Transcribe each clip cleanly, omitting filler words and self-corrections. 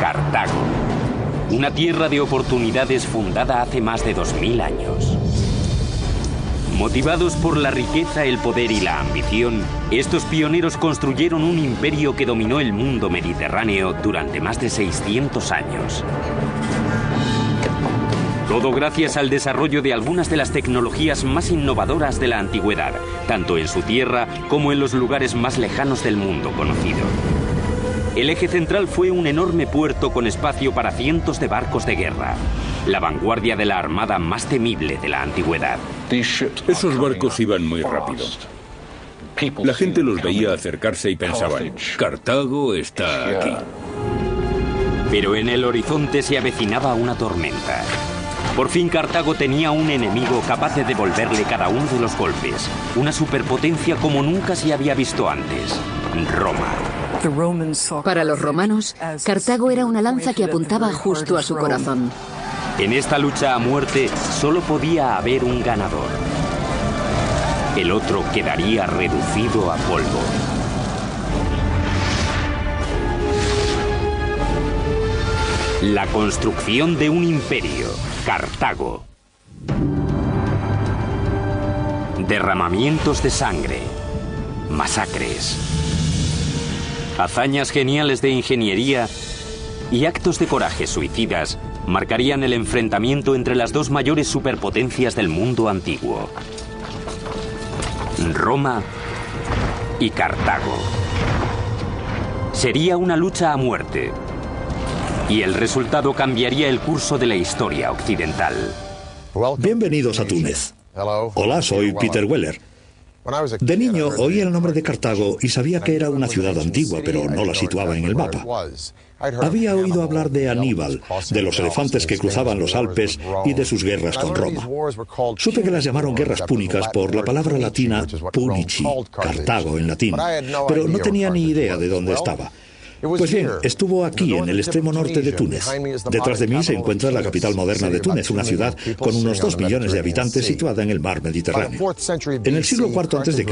Cartago, una tierra de oportunidades fundada hace más de 2000 años. Motivados por la riqueza, el poder y la ambición, estos pioneros construyeron un imperio que dominó el mundo mediterráneo durante más de 600 años. Todo gracias al desarrollo de algunas de las tecnologías más innovadoras de la antigüedad, tanto en su tierra como en los lugares más lejanos del mundo conocido. El eje central fue un enorme puerto con espacio para cientos de barcos de guerra, la vanguardia de la armada más temible de la antigüedad. Esos barcos iban muy rápido. La gente los veía acercarse y pensaban, Cartago está aquí. Pero en el horizonte se avecinaba una tormenta. Por fin Cartago tenía un enemigo capaz de devolverle cada uno de los golpes. Una superpotencia como nunca se había visto antes. Roma. Para los romanos, Cartago era una lanza que apuntaba justo a su corazón. En esta lucha a muerte solo podía haber un ganador. El otro quedaría reducido a polvo. La construcción de un imperio, Cartago. Derramamientos de sangre, masacres, hazañas geniales de ingeniería y actos de coraje suicidas marcarían el enfrentamiento entre las dos mayores superpotencias del mundo antiguo, Roma y Cartago. Sería una lucha a muerte, y el resultado cambiaría el curso de la historia occidental. Bienvenidos a Túnez. Hola, soy Peter Weller. De niño oí el nombre de Cartago y sabía que era una ciudad antigua, pero no la situaba en el mapa. Había oído hablar de Aníbal, de los elefantes que cruzaban los Alpes y de sus guerras con Roma. Supe que las llamaron guerras púnicas por la palabra latina punici, Cartago en latín, pero no tenía ni idea de dónde estaba. Pues bien, estuvo aquí, en el extremo norte de Túnez. Detrás de mí se encuentra la capital moderna de Túnez, una ciudad con unos 2 millones de habitantes situada en el mar Mediterráneo. En el siglo IV a.C.,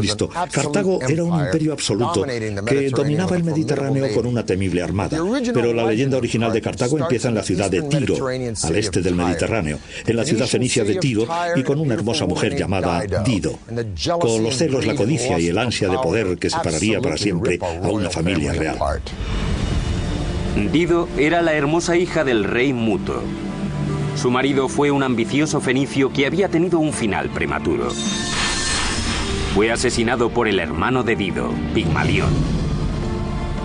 Cartago era un imperio absoluto que dominaba el Mediterráneo con una temible armada. Pero la leyenda original de Cartago empieza en la ciudad de Tiro, al este del Mediterráneo, en la ciudad fenicia de Tiro y con una hermosa mujer llamada Dido, con los celos, la codicia y el ansia de poder que separaría para siempre a una familia real. Dido era la hermosa hija del rey Muto. Su marido fue un ambicioso fenicio que había tenido un final prematuro. Fue asesinado por el hermano de Dido, Pigmalión.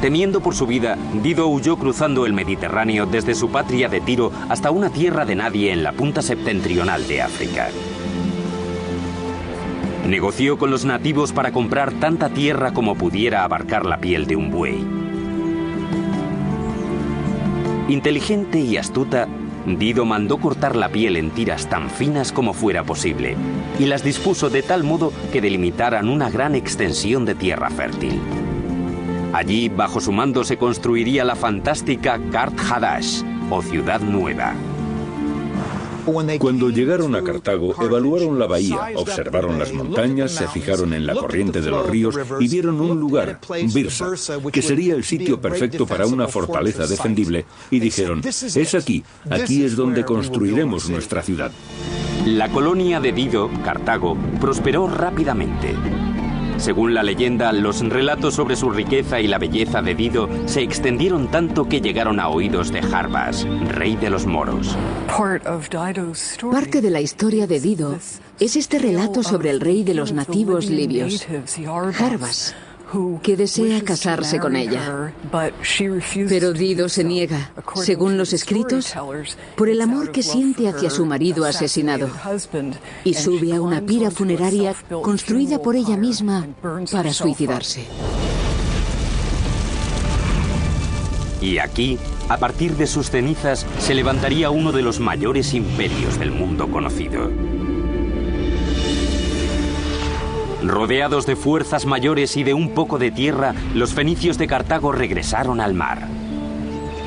Temiendo por su vida, Dido huyó cruzando el Mediterráneo desde su patria de Tiro hasta una tierra de nadie en la punta septentrional de África. Negoció con los nativos para comprar tanta tierra como pudiera abarcar la piel de un buey. Inteligente y astuta, Dido mandó cortar la piel en tiras tan finas como fuera posible y las dispuso de tal modo que delimitaran una gran extensión de tierra fértil. Allí, bajo su mando, se construiría la fantástica Kart Hadash, o Ciudad Nueva. Cuando llegaron a Cartago, evaluaron la bahía, observaron las montañas, se fijaron en la corriente de los ríos y vieron un lugar, Birsa, que sería el sitio perfecto para una fortaleza defendible, y dijeron, es aquí, aquí es donde construiremos nuestra ciudad. La colonia de Dido, Cartago, prosperó rápidamente. Según la leyenda, los relatos sobre su riqueza y la belleza de Dido se extendieron tanto que llegaron a oídos de Jarbas, rey de los moros. Parte de la historia de Dido es este relato sobre el rey de los nativos libios, Jarbas, que desea casarse con ella. Pero Dido se niega, según los escritos, por el amor que siente hacia su marido asesinado, y sube a una pira funeraria construida por ella misma para suicidarse. Y aquí, a partir de sus cenizas, se levantaría uno de los mayores imperios del mundo conocido. Rodeados de fuerzas mayores y de un poco de tierra, los fenicios de Cartago regresaron al mar.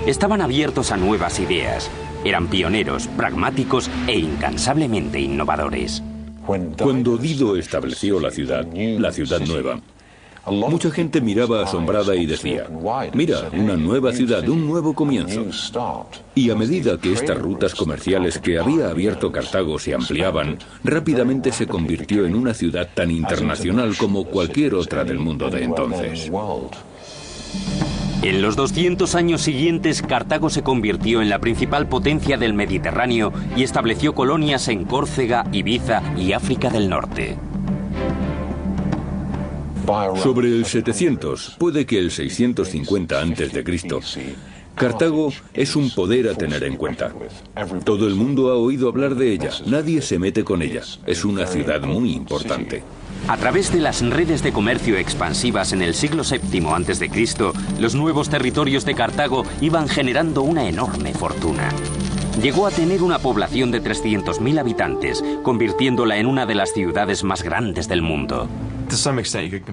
Estaban abiertos a nuevas ideas, eran pioneros, pragmáticos e incansablemente innovadores. Cuando Dido estableció la ciudad nueva, Mucha gente miraba asombrada y decía, mira, una nueva ciudad, un nuevo comienzo. Y a medida que estas rutas comerciales que había abierto Cartago se ampliaban, rápidamente se convirtió en una ciudad tan internacional como cualquier otra del mundo de entonces. En los 200 años siguientes, Cartago se convirtió en la principal potencia del Mediterráneo y estableció colonias en Córcega, Ibiza y África del Norte. Sobre el 700, puede que el 650 a.C., Cartago es un poder a tener en cuenta. Todo el mundo ha oído hablar de ella, nadie se mete con ella. Es una ciudad muy importante. A través de las redes de comercio expansivas en el siglo VII a.C., los nuevos territorios de Cartago iban generando una enorme fortuna. Llegó a tener una población de 300.000 habitantes, convirtiéndola en una de las ciudades más grandes del mundo.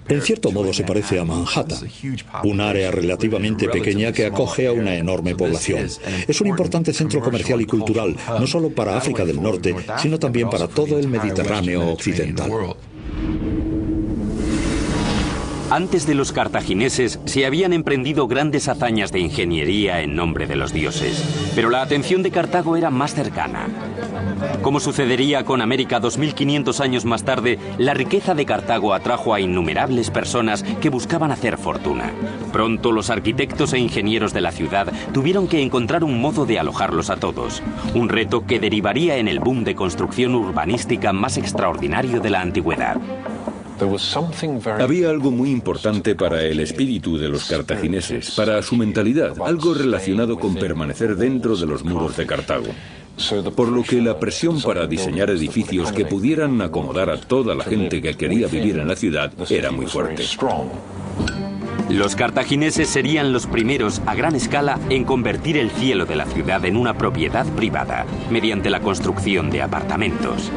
En cierto modo se parece a Manhattan, un área relativamente pequeña que acoge a una enorme población. Es un importante centro comercial y cultural, no solo para África del Norte, sino también para todo el Mediterráneo occidental. Antes de los cartagineses se habían emprendido grandes hazañas de ingeniería en nombre de los dioses, pero la atención de Cartago era más cercana. Como sucedería con América 2500 años más tarde, la riqueza de Cartago atrajo a innumerables personas que buscaban hacer fortuna. Pronto los arquitectos e ingenieros de la ciudad tuvieron que encontrar un modo de alojarlos a todos, un reto que derivaría en el boom de construcción urbanística más extraordinario de la antigüedad. Había algo muy importante para el espíritu de los cartagineses, para su mentalidad, algo relacionado con permanecer dentro de los muros de Cartago. Por lo que la presión para diseñar edificios que pudieran acomodar a toda la gente que quería vivir en la ciudad era muy fuerte. Los cartagineses serían los primeros a gran escala en convertir el cielo de la ciudad en una propiedad privada, mediante la construcción de apartamentos.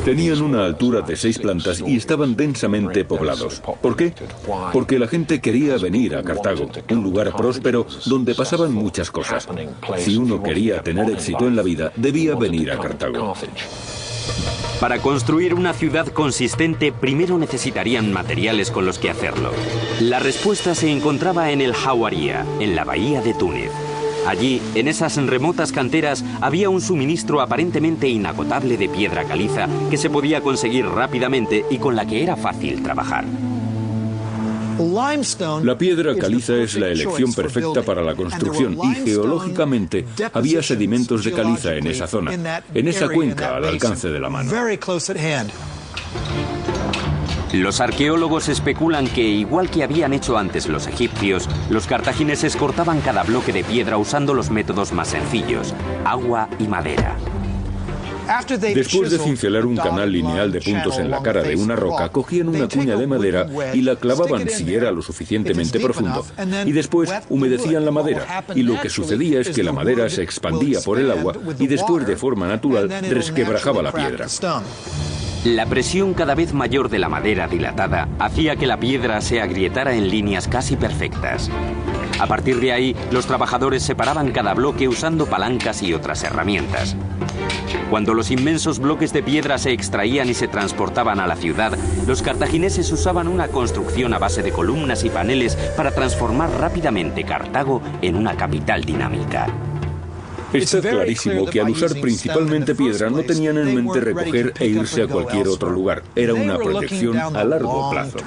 Tenían una altura de 6 plantas y estaban densamente poblados. ¿Por qué? Porque la gente quería venir a Cartago, un lugar próspero donde pasaban muchas cosas. Si uno quería tener éxito en la vida, debía venir a Cartago. Para construir una ciudad consistente, primero necesitarían materiales con los que hacerlo. La respuesta se encontraba en el Jauría, en la bahía de Túnez. Allí, en esas remotas canteras, había un suministro aparentemente inagotable de piedra caliza que se podía conseguir rápidamente y con la que era fácil trabajar. La piedra caliza es la elección perfecta para la construcción y geológicamente había sedimentos de caliza en esa zona, en esa cuenca al alcance de la mano. Los arqueólogos especulan que, igual que habían hecho antes los egipcios, los cartagineses cortaban cada bloque de piedra usando los métodos más sencillos: agua y madera. Después de cincelar un canal lineal de puntos en la cara de una roca, cogían una cuña de madera y la clavaban si era lo suficientemente profundo. Y después humedecían la madera. Y lo que sucedía es que la madera se expandía por el agua y después, de forma natural, resquebrajaba la piedra. La presión cada vez mayor de la madera dilatada hacía que la piedra se agrietara en líneas casi perfectas. A partir de ahí, los trabajadores separaban cada bloque usando palancas y otras herramientas. Cuando los inmensos bloques de piedra se extraían y se transportaban a la ciudad, los cartagineses usaban una construcción a base de columnas y paneles para transformar rápidamente Cartago en una capital dinámica. Está clarísimo que al usar principalmente piedra no tenían en mente recoger e irse a cualquier otro lugar. Era una proyección a largo plazo.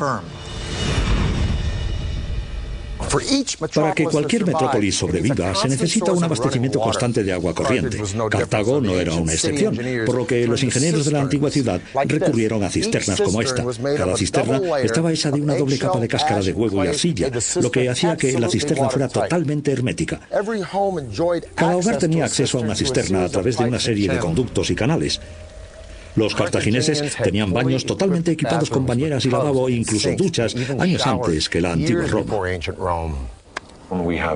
Para que cualquier metrópolis sobreviva, se necesita un abastecimiento constante de agua corriente. Cartago no era una excepción, por lo que los ingenieros de la antigua ciudad recurrieron a cisternas como esta. Cada cisterna estaba hecha de una doble capa de cáscara de huevo y arcilla, lo que hacía que la cisterna fuera totalmente hermética. Cada hogar tenía acceso a una cisterna a través de una serie de conductos y canales. Los cartagineses tenían baños totalmente equipados con bañeras y lavabo e incluso duchas años antes que la antigua Roma.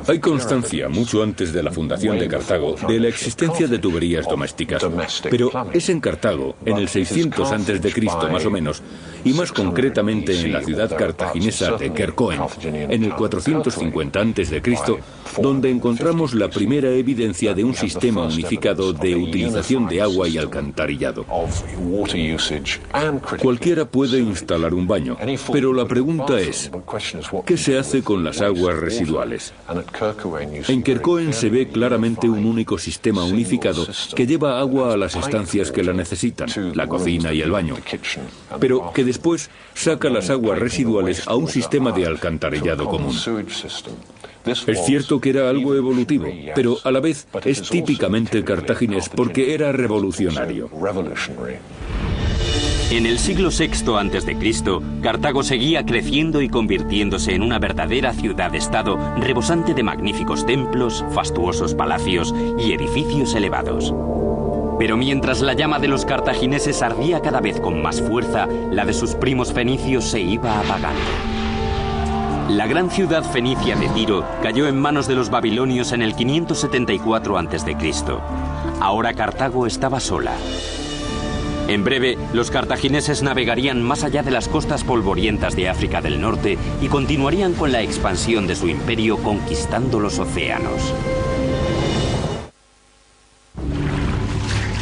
Hay constancia, mucho antes de la fundación de Cartago, de la existencia de tuberías domésticas. Pero es en Cartago, en el 600 a.C. más o menos, y más concretamente en la ciudad cartaginesa de Quercoen, en el 450 a.C., donde encontramos la primera evidencia de un sistema unificado de utilización de agua y alcantarillado. Cualquiera puede instalar un baño, pero la pregunta es, ¿qué se hace con las aguas residuales? En Quercoen se ve claramente un único sistema unificado que lleva agua a las estancias que la necesitan, la cocina y el baño, pero que después saca las aguas residuales a un sistema de alcantarillado común. Es cierto que era algo evolutivo, pero a la vez es típicamente cartaginés porque era revolucionario. En el siglo VI a.C., Cartago seguía creciendo y convirtiéndose en una verdadera ciudad-estado rebosante de magníficos templos, fastuosos palacios y edificios elevados. Pero mientras la llama de los cartagineses ardía cada vez con más fuerza, la de sus primos fenicios se iba apagando. La gran ciudad fenicia de Tiro cayó en manos de los babilonios en el 574 a.C. Ahora Cartago estaba sola. En breve, los cartagineses navegarían más allá de las costas polvorientas de África del Norte y continuarían con la expansión de su imperio conquistando los océanos.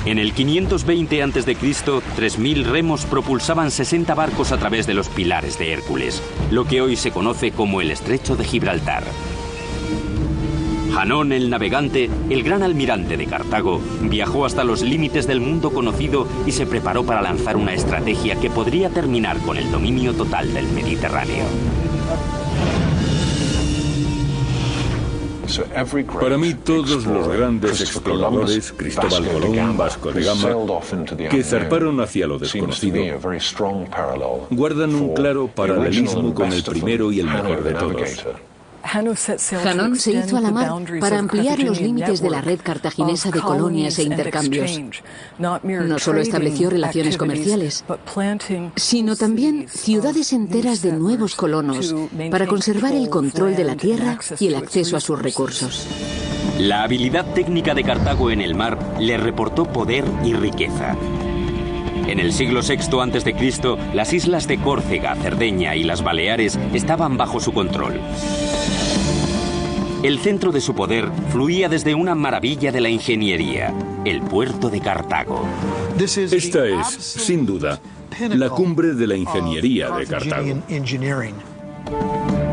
En el 520 a.C., 3.000 remos propulsaban 60 barcos a través de los pilares de Hércules, lo que hoy se conoce como el Estrecho de Gibraltar. Hanón el Navegante, el gran almirante de Cartago, viajó hasta los límites del mundo conocido y se preparó para lanzar una estrategia que podría terminar con el dominio total del Mediterráneo. Para mí, todos los grandes exploradores, Cristóbal Colón, Vasco de Gama, que zarparon hacia lo desconocido, guardan un claro paralelismo con el primero y el mejor de todos. Hanón se hizo a la mar para ampliar los límites de la red cartaginesa de colonias e intercambios. No solo estableció relaciones comerciales, sino también ciudades enteras de nuevos colonos para conservar el control de la tierra y el acceso a sus recursos. La habilidad técnica de Cartago en el mar le reportó poder y riqueza. En el siglo VI a.C., las islas de Córcega, Cerdeña y las Baleares estaban bajo su control. El centro de su poder fluía desde una maravilla de la ingeniería, el puerto de Cartago. Esta es, sin duda, la cumbre de la ingeniería de Cartago.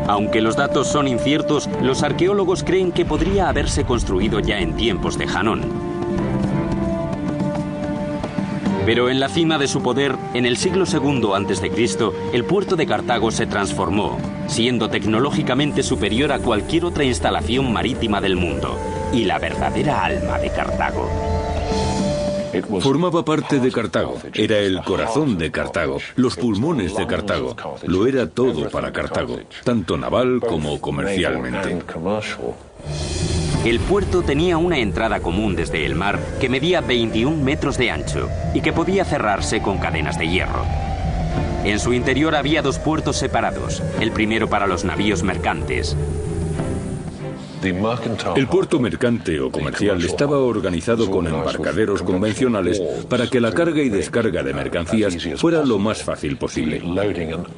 Aunque los datos son inciertos, los arqueólogos creen que podría haberse construido ya en tiempos de Hanón. Pero en la cima de su poder, en el siglo II a.C., el puerto de Cartago se transformó, siendo tecnológicamente superior a cualquier otra instalación marítima del mundo, y la verdadera alma de Cartago. Formaba parte de Cartago, era el corazón de Cartago, los pulmones de Cartago, lo era todo para Cartago, tanto naval como comercialmente. El puerto tenía una entrada común desde el mar que medía 21 metros de ancho y que podía cerrarse con cadenas de hierro. En su interior había dos puertos separados, el primero para los navíos mercantes. El puerto mercante o comercial estaba organizado con embarcaderos convencionales para que la carga y descarga de mercancías fuera lo más fácil posible.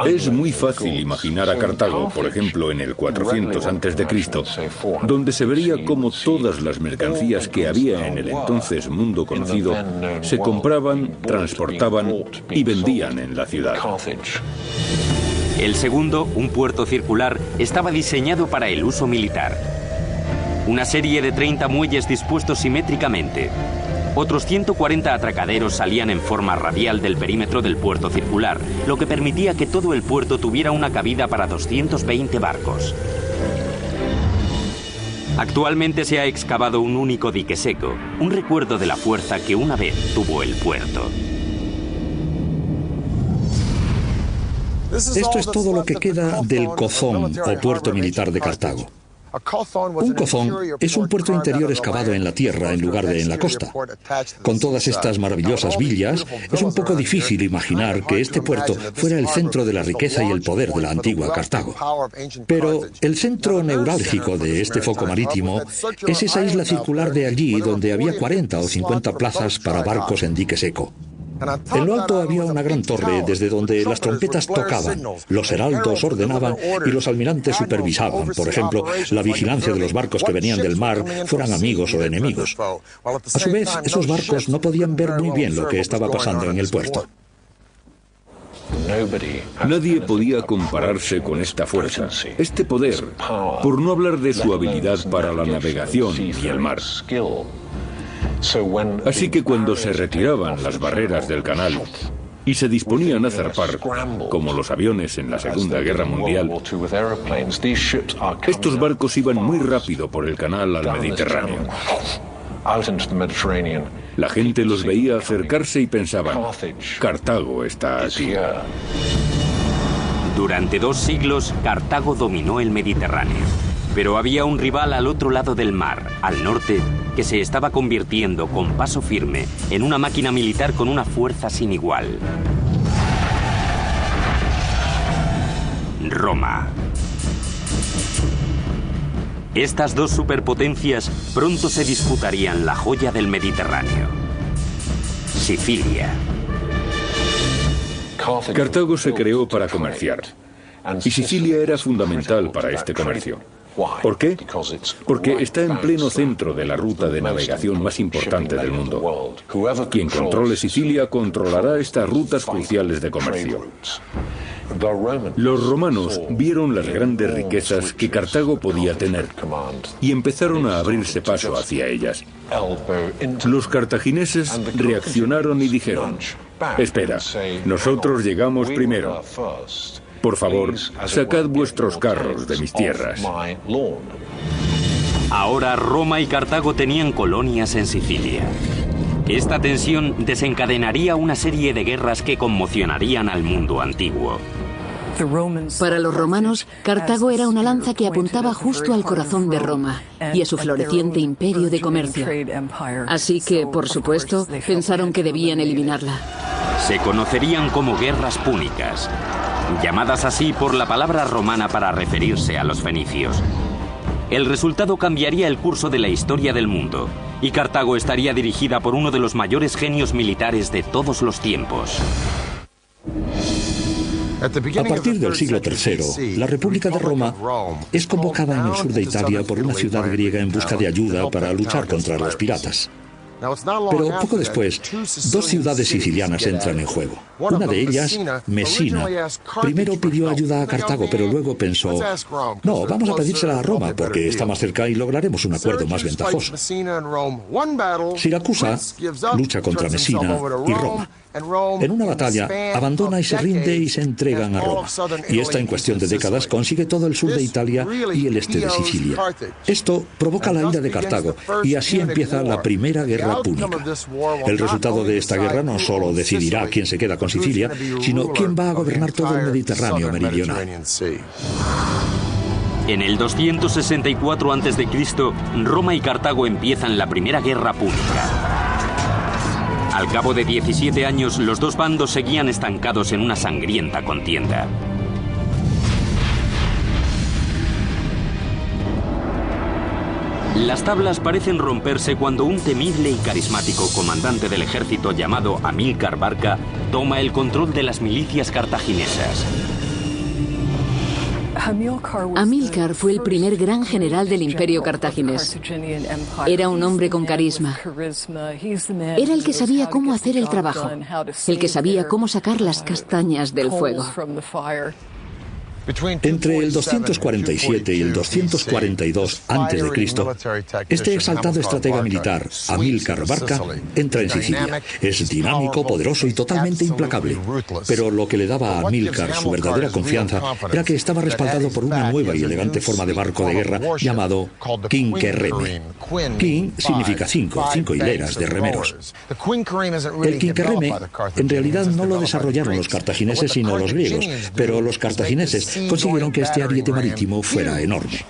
Es muy fácil imaginar a Cartago, por ejemplo, en el 400 a.C., donde se vería cómo todas las mercancías que había en el entonces mundo conocido se compraban, transportaban y vendían en la ciudad. El segundo, un puerto circular, estaba diseñado para el uso militar. Una serie de 30 muelles dispuestos simétricamente. Otros 140 atracaderos salían en forma radial del perímetro del puerto circular, lo que permitía que todo el puerto tuviera una cabida para 220 barcos. Actualmente se ha excavado un único dique seco, un recuerdo de la fuerza que una vez tuvo el puerto. Esto es todo lo que queda del Cozón o puerto militar de Cartago. Un cozón es un puerto interior excavado en la tierra en lugar de en la costa. Con todas estas maravillosas villas, es un poco difícil imaginar que este puerto fuera el centro de la riqueza y el poder de la antigua Cartago. Pero el centro neurálgico de este foco marítimo es esa isla circular de allí donde había 40 o 50 plazas para barcos en dique seco. En lo alto había una gran torre desde donde las trompetas tocaban, los heraldos ordenaban y los almirantes supervisaban, por ejemplo, la vigilancia de los barcos que venían del mar, fueran amigos o enemigos. A su vez, esos barcos no podían ver muy bien lo que estaba pasando en el puerto. Nadie podía compararse con esta fuerza, este poder, por no hablar de su habilidad para la navegación y el mar. Así que cuando se retiraban las barreras del canal y se disponían a zarpar, como los aviones en la Segunda Guerra Mundial, estos barcos iban muy rápido por el canal al Mediterráneo. La gente los veía acercarse y pensaban, Cartago está aquí. Durante 2 siglos, Cartago dominó el Mediterráneo. Pero había un rival al otro lado del mar, al norte, que se estaba convirtiendo con paso firme en una máquina militar con una fuerza sin igual. Roma. Estas 2 superpotencias pronto se disputarían la joya del Mediterráneo: Sicilia. Cartago se creó para comerciar, y Sicilia era fundamental para este comercio. ¿Por qué? Porque está en pleno centro de la ruta de navegación más importante del mundo. Quien controle Sicilia controlará estas rutas cruciales de comercio. Los romanos vieron las grandes riquezas que Cartago podía tener y empezaron a abrirse paso hacia ellas. Los cartagineses reaccionaron y dijeron, espera, nosotros llegamos primero. Por favor, sacad vuestros carros de mis tierras. Ahora Roma y Cartago tenían colonias en Sicilia. Esta tensión desencadenaría una serie de guerras que conmocionarían al mundo antiguo. Para los romanos, Cartago era una lanza que apuntaba justo al corazón de Roma y a su floreciente imperio de comercio. Así que, por supuesto, pensaron que debían eliminarla. Se conocerían como guerras púnicas, llamadas así por la palabra romana para referirse a los fenicios. El resultado cambiaría el curso de la historia del mundo, y Cartago estaría dirigida por uno de los mayores genios militares de todos los tiempos. A partir del siglo III, la República de Roma es convocada en el sur de Italia por una ciudad griega en busca de ayuda para luchar contra los piratas. Pero poco después, 2 ciudades sicilianas entran en juego. Una de ellas, Mesina, primero pidió ayuda a Cartago, pero luego pensó, no, vamos a pedírsela a Roma, porque está más cerca y lograremos un acuerdo más ventajoso. Siracusa lucha contra Mesina y Roma. En una batalla, abandona y se rinde y se entregan a Roma. Y esta, en cuestión de décadas, consigue todo el sur de Italia y el este de Sicilia. Esto provoca la ira de Cartago, y así empieza la Primera Guerra Púnica. El resultado de esta guerra no solo decidirá quién se queda con Sicilia, sino quién va a gobernar todo el Mediterráneo meridional. En el 264 a.C., Roma y Cartago empiezan la Primera Guerra Púnica. Al cabo de 17 años, los 2 bandos seguían estancados en una sangrienta contienda. Las tablas parecen romperse cuando un temible y carismático comandante del ejército llamado Amílcar Barca toma el control de las milicias cartaginesas. Amílcar fue el primer gran general del imperio cartaginés. Era un hombre con carisma. Era el que sabía cómo hacer el trabajo, el que sabía cómo sacar las castañas del fuego. Entre el 247 y el 242 a.C., este exaltado estratega militar, Amílcar Barca, entra en Sicilia. Es dinámico, poderoso y totalmente implacable. Pero lo que le daba a Amílcar su verdadera confianza era que estaba respaldado por una nueva y elegante forma de barco de guerra llamado quinquerreme. Quin significa 5 hileras de remeros. El quinquerreme en realidad no lo desarrollaron los cartagineses sino los griegos, pero los cartagineses consiguieron que este ariete marítimo fuera enorme.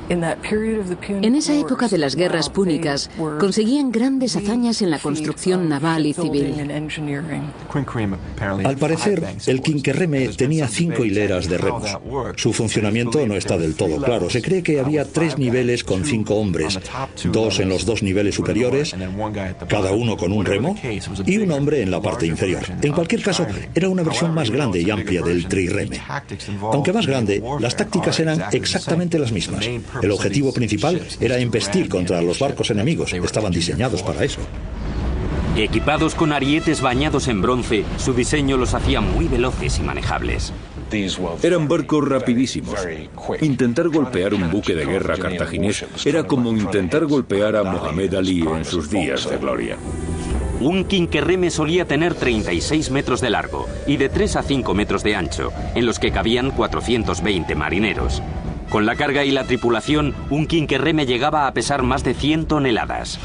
En esa época de las guerras púnicas, conseguían grandes hazañas en la construcción naval y civil. Al parecer, el Quinquerreme tenía 5 hileras de remos. Su funcionamiento no está del todo claro. Se cree que había 3 niveles con 5 hombres, 2 en los 2 niveles superiores, cada uno con un remo, y un hombre en la parte inferior. En cualquier caso, era una versión más grande y amplia del trirreme. Aunque más grande, las tácticas eran exactamente las mismas. El objetivo principal era embestir contra los barcos enemigos. Estaban diseñados para eso. Equipados con arietes bañados en bronce, su diseño los hacía muy veloces y manejables. Eran barcos rapidísimos. Intentar golpear un buque de guerra cartaginés era como intentar golpear a Mohamed Ali en sus días de gloria. Un quinquerreme solía tener 36 metros de largo y de 3 a 5 metros de ancho, en los que cabían 420 marineros. Con la carga y la tripulación, un quinquerreme llegaba a pesar más de 100 toneladas.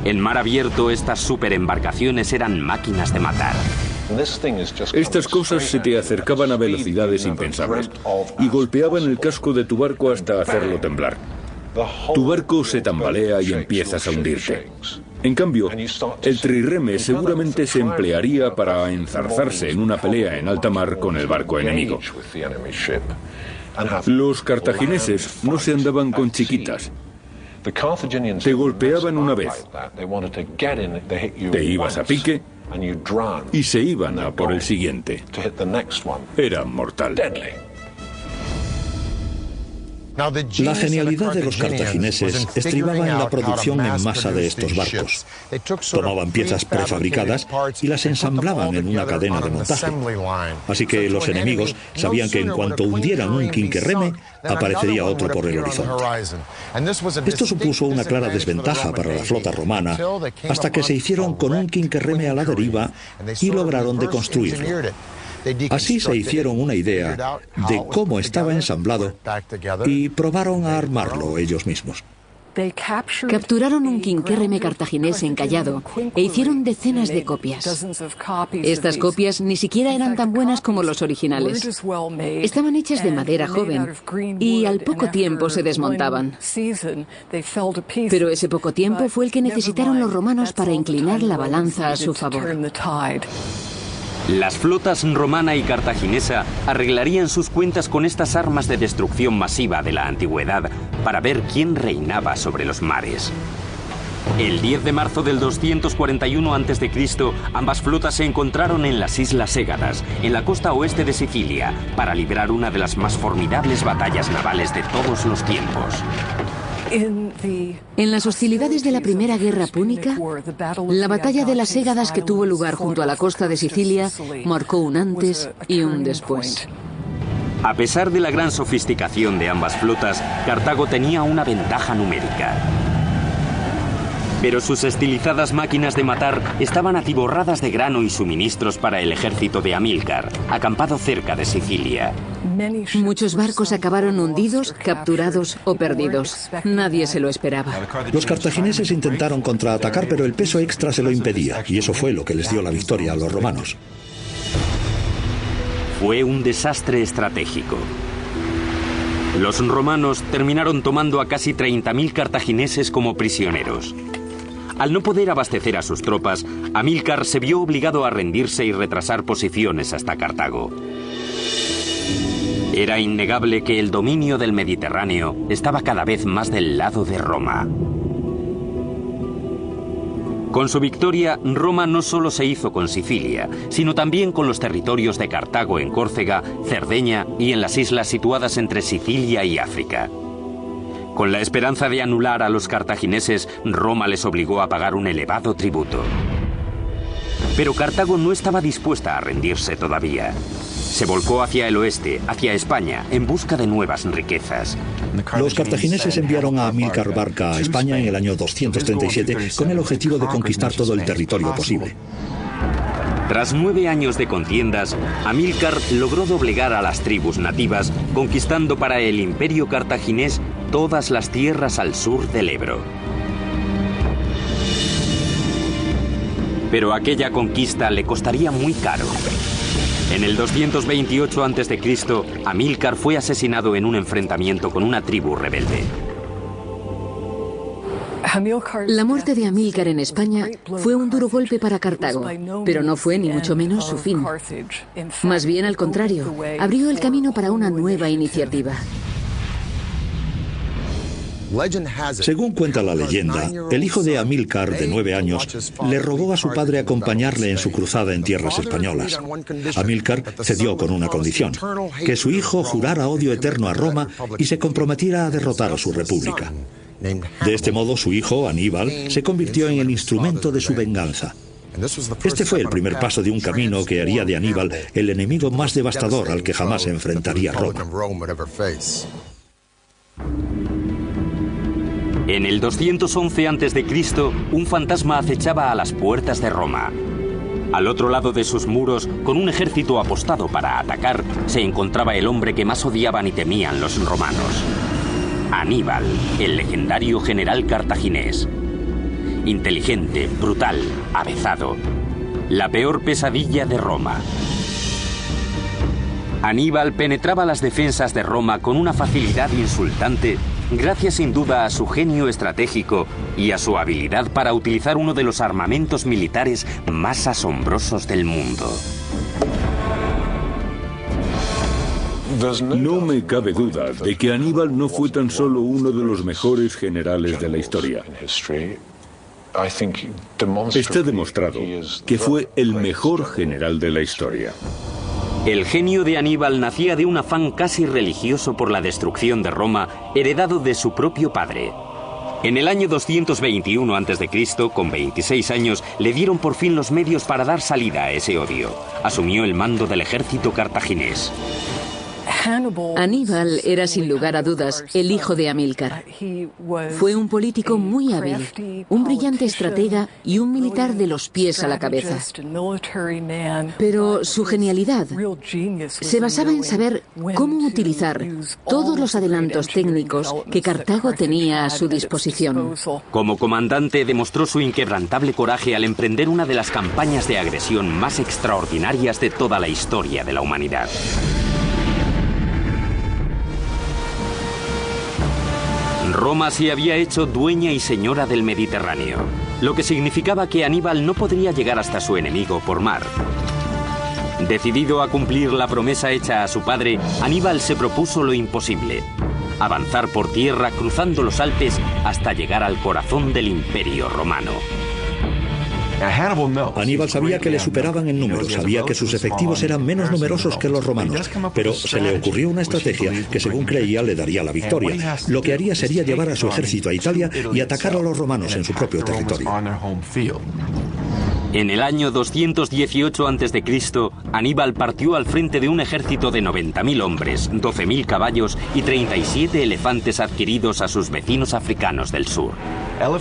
En mar abierto, estas superembarcaciones eran máquinas de matar. Estas cosas se te acercaban a velocidades impensables y golpeaban el casco de tu barco hasta hacerlo temblar. Tu barco se tambalea y empiezas a hundirte. En cambio, el trirreme seguramente se emplearía para enzarzarse en una pelea en alta mar con el barco enemigo. Los cartagineses no se andaban con chiquitas. Te golpeaban una vez, te ibas a pique y se iban a por el siguiente. Era mortal. La genialidad de los cartagineses estribaba en la producción en masa de estos barcos. Tomaban piezas prefabricadas y las ensamblaban en una cadena de montaje. Así que los enemigos sabían que en cuanto hundieran un quinquerreme, aparecería otro por el horizonte. Esto supuso una clara desventaja para la flota romana, hasta que se hicieron con un quinquerreme a la deriva y lograron deconstruirlo. Así se hicieron una idea de cómo estaba ensamblado y probaron a armarlo ellos mismos. Capturaron un quinquerreme cartaginés encallado e hicieron decenas de copias. Estas copias ni siquiera eran tan buenas como los originales. Estaban hechas de madera joven y al poco tiempo se desmontaban. Pero ese poco tiempo fue el que necesitaron los romanos para inclinar la balanza a su favor. Las flotas romana y cartaginesa arreglarían sus cuentas con estas armas de destrucción masiva de la antigüedad para ver quién reinaba sobre los mares. El 10 de marzo del 241 a.C., ambas flotas se encontraron en las Islas Égadas, en la costa oeste de Sicilia, para librar una de las más formidables batallas navales de todos los tiempos. En las hostilidades de la Primera Guerra Púnica, la batalla de las Égadas que tuvo lugar junto a la costa de Sicilia marcó un antes y un después. A pesar de la gran sofisticación de ambas flotas, Cartago tenía una ventaja numérica. Pero sus estilizadas máquinas de matar estaban atiborradas de grano y suministros para el ejército de Amílcar, acampado cerca de Sicilia. Muchos barcos acabaron hundidos, capturados o perdidos. Nadie se lo esperaba. Los cartagineses intentaron contraatacar, pero el peso extra se lo impedía, y eso fue lo que les dio la victoria a los romanos. Fue un desastre estratégico. Los romanos terminaron tomando a casi 30.000 cartagineses como prisioneros. Al no poder abastecer a sus tropas, Amílcar se vio obligado a rendirse y retrasar posiciones hasta Cartago. Era innegable que el dominio del Mediterráneo estaba cada vez más del lado de Roma. Con su victoria, Roma no solo se hizo con Sicilia, sino también con los territorios de Cartago en Córcega, Cerdeña y en las islas situadas entre Sicilia y África. Con la esperanza de anular a los cartagineses, Roma les obligó a pagar un elevado tributo. Pero Cartago no estaba dispuesta a rendirse todavía. Se volcó hacia el oeste, hacia España, en busca de nuevas riquezas. Los cartagineses enviaron a Amílcar Barca a España en el año 237 con el objetivo de conquistar todo el territorio posible. Tras 9 años de contiendas, Amílcar logró doblegar a las tribus nativas, conquistando para el imperio cartaginés todas las tierras al sur del Ebro. Pero aquella conquista le costaría muy caro. En el 228 a.C., Amílcar fue asesinado en un enfrentamiento con una tribu rebelde. La muerte de Amílcar en España fue un duro golpe para Cartago, pero no fue ni mucho menos su fin. Más bien al contrario, abrió el camino para una nueva iniciativa. Según cuenta la leyenda, el hijo de Amílcar, de 9 años, le rogó a su padre acompañarle en su cruzada en tierras españolas. Amílcar cedió con una condición: que su hijo jurara odio eterno a Roma y se comprometiera a derrotar a su república. De este modo, su hijo, Aníbal, se convirtió en el instrumento de su venganza. Este fue el primer paso de un camino que haría de Aníbal el enemigo más devastador al que jamás enfrentaría Roma. En el 211 a.C., un fantasma acechaba a las puertas de Roma. Al otro lado de sus muros, con un ejército apostado para atacar, se encontraba el hombre que más odiaban y temían los romanos: Aníbal, el legendario general cartaginés. Inteligente, brutal, avezado. La peor pesadilla de Roma. Aníbal penetraba las defensas de Roma con una facilidad insultante, gracias sin duda a su genio estratégico y a su habilidad para utilizar uno de los armamentos militares más asombrosos del mundo. No me cabe duda de que Aníbal no fue tan solo uno de los mejores generales de la historia. Está demostrado que fue el mejor general de la historia. El genio de Aníbal nacía de un afán casi religioso por la destrucción de Roma, heredado de su propio padre. En el año 221 a.C., con 26 años, le dieron por fin los medios para dar salida a ese odio. Asumió el mando del ejército cartaginés. Aníbal era sin lugar a dudas el hijo de Amílcar. Fue un político muy hábil, un brillante estratega y un militar de los pies a la cabeza. Pero su genialidad se basaba en saber cómo utilizar todos los adelantos técnicos que Cartago tenía a su disposición. Como comandante, demostró su inquebrantable coraje al emprender una de las campañas de agresión más extraordinarias de toda la historia de la humanidad. Roma se había hecho dueña y señora del Mediterráneo, lo que significaba que Aníbal no podría llegar hasta su enemigo por mar. Decidido a cumplir la promesa hecha a su padre, Aníbal se propuso lo imposible: avanzar por tierra cruzando los Alpes hasta llegar al corazón del Imperio Romano. Aníbal sabía que le superaban en número, sabía que sus efectivos eran menos numerosos que los romanos, pero se le ocurrió una estrategia que, según creía, le daría la victoria. Lo que haría sería llevar a su ejército a Italia y atacar a los romanos en su propio territorio. En el año 218 a.C., Aníbal partió al frente de un ejército de 90.000 hombres, 12.000 caballos y 37 elefantes adquiridos a sus vecinos africanos del sur.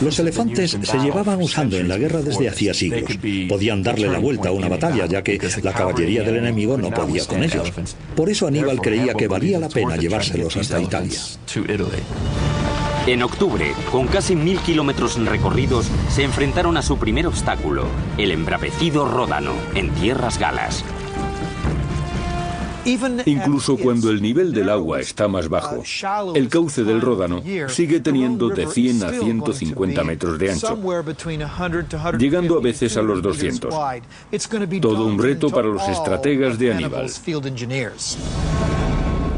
Los elefantes se llevaban usando en la guerra desde hacía siglos. Podían darle la vuelta a una batalla, ya que la caballería del enemigo no podía con ellos. Por eso Aníbal creía que valía la pena llevárselos hasta Italia. En octubre, con casi 1.000 kilómetros recorridos, se enfrentaron a su primer obstáculo, el embravecido Ródano, en tierras galas. Incluso cuando el nivel del agua está más bajo, el cauce del Ródano sigue teniendo de 100 a 150 metros de ancho, llegando a veces a los 200. Todo un reto para los estrategas de Aníbal.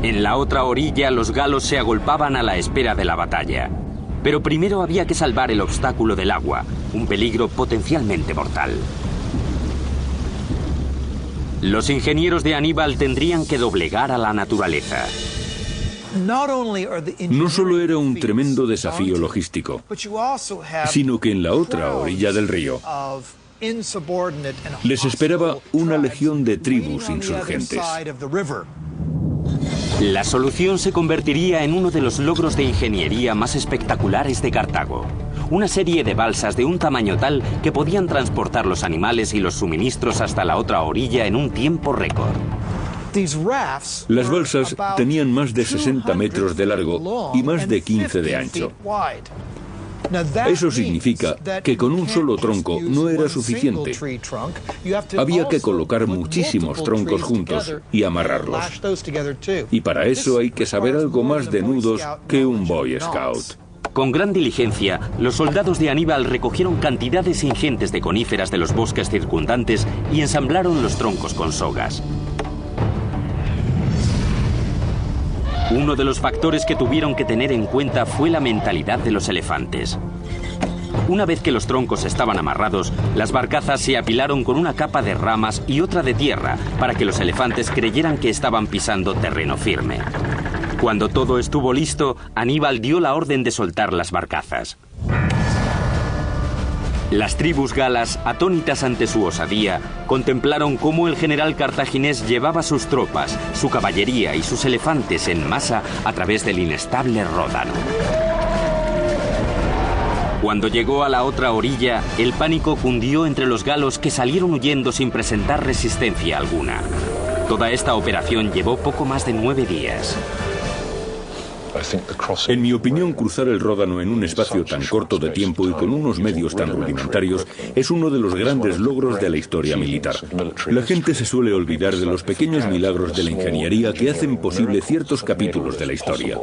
En la otra orilla, los galos se agolpaban a la espera de la batalla. Pero primero había que salvar el obstáculo del agua, un peligro potencialmente mortal. Los ingenieros de Aníbal tendrían que doblegar a la naturaleza. No solo era un tremendo desafío logístico, sino que en la otra orilla del río les esperaba una legión de tribus insurgentes. La solución se convertiría en uno de los logros de ingeniería más espectaculares de Cartago. Una serie de balsas de un tamaño tal que podían transportar los animales y los suministros hasta la otra orilla en un tiempo récord. Las balsas tenían más de 60 metros de largo y más de 15 de ancho. Eso significa que con un solo tronco no era suficiente. Había que colocar muchísimos troncos juntos y amarrarlos. Y para eso hay que saber algo más de nudos que un Boy Scout. Con gran diligencia, los soldados de Aníbal recogieron cantidades ingentes de coníferas de los bosques circundantes y ensamblaron los troncos con sogas. Uno de los factores que tuvieron que tener en cuenta fue la mentalidad de los elefantes. Una vez que los troncos estaban amarrados, las barcazas se apilaron con una capa de ramas y otra de tierra para que los elefantes creyeran que estaban pisando terreno firme. Cuando todo estuvo listo, Aníbal dio la orden de soltar las barcazas. Las tribus galas, atónitas ante su osadía, contemplaron cómo el general cartaginés llevaba sus tropas, su caballería y sus elefantes en masa a través del inestable Ródano. Cuando llegó a la otra orilla, el pánico cundió entre los galos, que salieron huyendo sin presentar resistencia alguna. Toda esta operación llevó poco más de 9 días. En mi opinión, cruzar el Ródano en un espacio tan corto de tiempo y con unos medios tan rudimentarios es uno de los grandes logros de la historia militar. La gente se suele olvidar de los pequeños milagros de la ingeniería que hacen posible ciertos capítulos de la historia.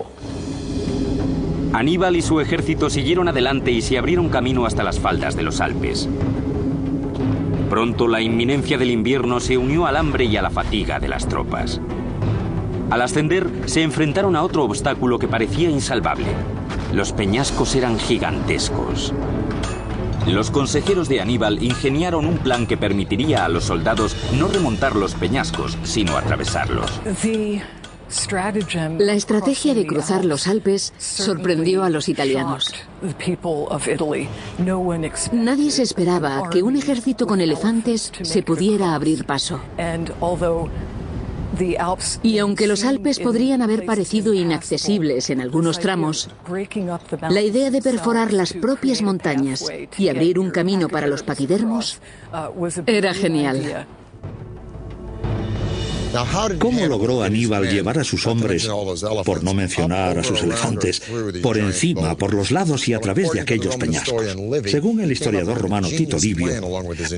Aníbal y su ejército siguieron adelante y se abrieron camino hasta las faldas de los Alpes. Pronto la inminencia del invierno se unió al hambre y a la fatiga de las tropas. Al ascender, se enfrentaron a otro obstáculo que parecía insalvable. Los peñascos eran gigantescos. Los consejeros de Aníbal ingeniaron un plan que permitiría a los soldados no remontar los peñascos, sino atravesarlos. La estrategia de cruzar los Alpes sorprendió a los italianos. Nadie se esperaba que un ejército con elefantes se pudiera abrir paso. Y aunque los Alpes podrían haber parecido inaccesibles en algunos tramos, la idea de perforar las propias montañas y abrir un camino para los paquidermos era genial. ¿Cómo logró Aníbal llevar a sus hombres, por no mencionar a sus elefantes, por encima, por los lados y a través de aquellos peñascos? Según el historiador romano Tito Livio,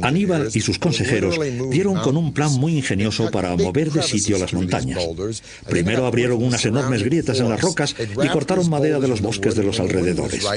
Aníbal y sus consejeros dieron con un plan muy ingenioso para mover de sitio las montañas. Primero abrieron unas enormes grietas en las rocas y cortaron madera de los bosques de los alrededores.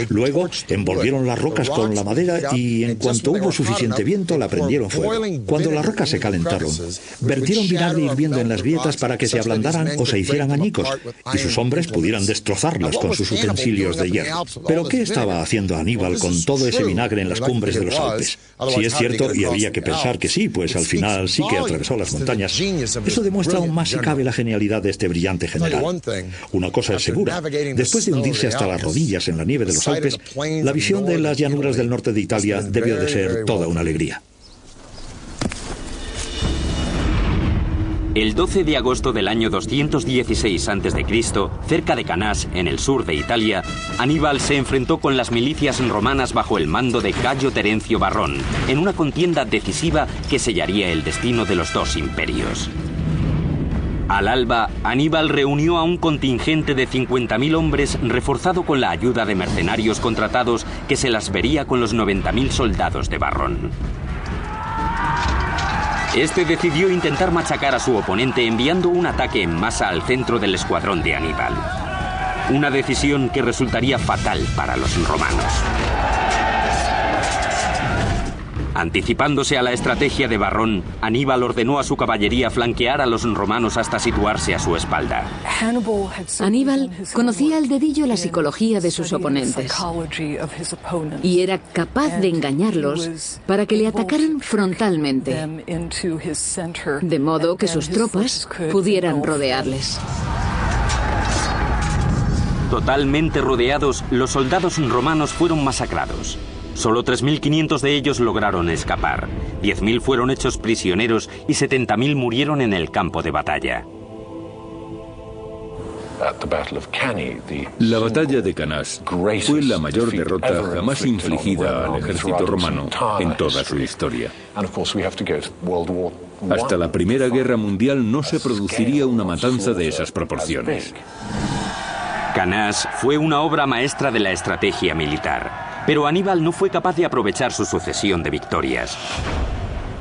Luego envolvieron las rocas con la madera y, en cuanto hubo suficiente viento, la prendieron fuego. Cuando las rocas se calentaron, vertieron vinagre hirviendo en las grietas para que se ablandaran o se hicieran añicos y sus hombres pudieran destrozarlas con sus utensilios de hierro. ¿Pero qué estaba haciendo Aníbal con todo ese vinagre en las cumbres de los Alpes? Si es cierto, y había que pensar que sí, pues al final sí que atravesó las montañas, eso demuestra aún más si cabe la genialidad de este brillante general. Una cosa es segura: después de hundirse hasta las rodillas en la nieve de los Alpes, la visión de las llanuras del norte de Italia debió de ser toda una alegría. El 12 de agosto del año 216 a.C., cerca de Canás, en el sur de Italia, Aníbal se enfrentó con las milicias romanas bajo el mando de Cayo Terencio Varrón, en una contienda decisiva que sellaría el destino de los dos imperios. Al alba, Aníbal reunió a un contingente de 50.000 hombres reforzado con la ayuda de mercenarios contratados que se las vería con los 90.000 soldados de Varrón. Este decidió intentar machacar a su oponente enviando un ataque en masa al centro del escuadrón de Aníbal. Una decisión que resultaría fatal para los romanos. Anticipándose a la estrategia de Varrón, Aníbal ordenó a su caballería flanquear a los romanos hasta situarse a su espalda. Aníbal conocía al dedillo la psicología de sus oponentes y era capaz de engañarlos para que le atacaran frontalmente, de modo que sus tropas pudieran rodearles. Totalmente rodeados, los soldados romanos fueron masacrados. Solo 3.500 de ellos lograron escapar, 10.000 fueron hechos prisioneros y 70.000 murieron en el campo de batalla. La batalla de Canás fue la mayor derrota jamás infligida al ejército romano en toda su historia. Hasta la Primera Guerra Mundial no se produciría una matanza de esas proporciones. Canás fue una obra maestra de la estrategia militar. Pero Aníbal no fue capaz de aprovechar su sucesión de victorias.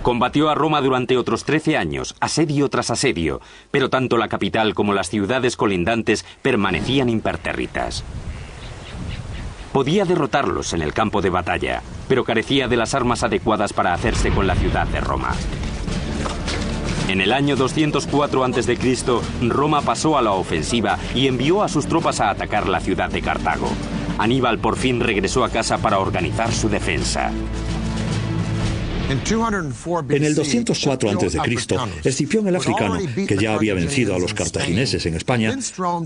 Combatió a Roma durante otros 13 años, asedio tras asedio, pero tanto la capital como las ciudades colindantes permanecían impertérritas. Podía derrotarlos en el campo de batalla, pero carecía de las armas adecuadas para hacerse con la ciudad de Roma. En el año 204 a.C., Roma pasó a la ofensiva y envió a sus tropas a atacar la ciudad de Cartago. Aníbal por fin regresó a casa para organizar su defensa. En el 204 a.C., Escipión el Africano, que ya había vencido a los cartagineses en España,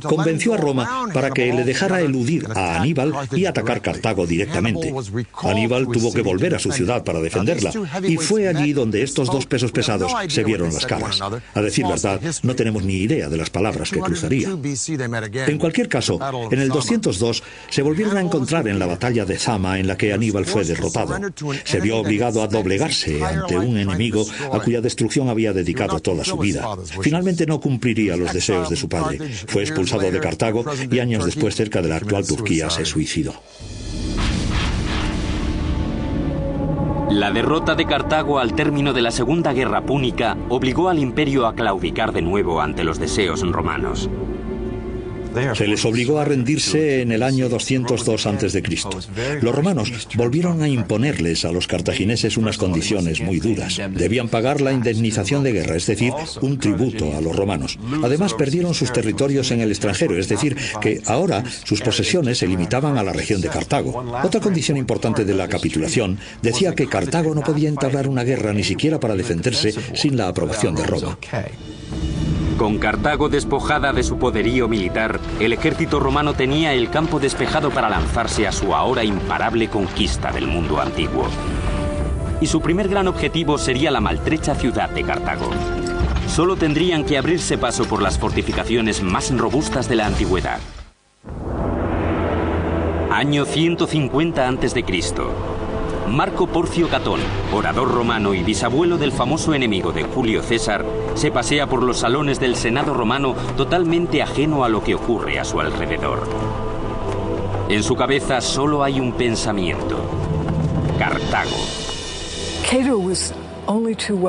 convenció a Roma para que le dejara eludir a Aníbal y atacar Cartago directamente. Aníbal tuvo que volver a su ciudad para defenderla, y fue allí donde estos dos pesos pesados se vieron las caras. A decir verdad, no tenemos ni idea de las palabras que cruzaría. En cualquier caso, en el 202 se volvieron a encontrar en la batalla de Zama, en la que Aníbal fue derrotado. Se vio obligado a doblegarse ante un enemigo a cuya destrucción había dedicado toda su vida. Finalmente no cumpliría los deseos de su padre. Fue expulsado de Cartago y años después, cerca de la actual Turquía, se suicidó. La derrota de Cartago al término de la Segunda Guerra Púnica obligó al imperio a claudicar de nuevo ante los deseos romanos. Se les obligó a rendirse en el año 202 a.C. Los romanos volvieron a imponerles a los cartagineses unas condiciones muy duras. Debían pagar la indemnización de guerra, es decir, un tributo a los romanos. Además, perdieron sus territorios en el extranjero, es decir, que ahora sus posesiones se limitaban a la región de Cartago. Otra condición importante de la capitulación decía que Cartago no podía entablar una guerra ni siquiera para defenderse sin la aprobación de Roma. Con Cartago despojada de su poderío militar, el ejército romano tenía el campo despejado para lanzarse a su ahora imparable conquista del mundo antiguo. Y su primer gran objetivo sería la maltrecha ciudad de Cartago. Solo tendrían que abrirse paso por las fortificaciones más robustas de la antigüedad. Año 150 a.C. Marco Porcio Catón, orador romano y bisabuelo del famoso enemigo de Julio César, se pasea por los salones del Senado romano totalmente ajeno a lo que ocurre a su alrededor. En su cabeza solo hay un pensamiento: Cartago.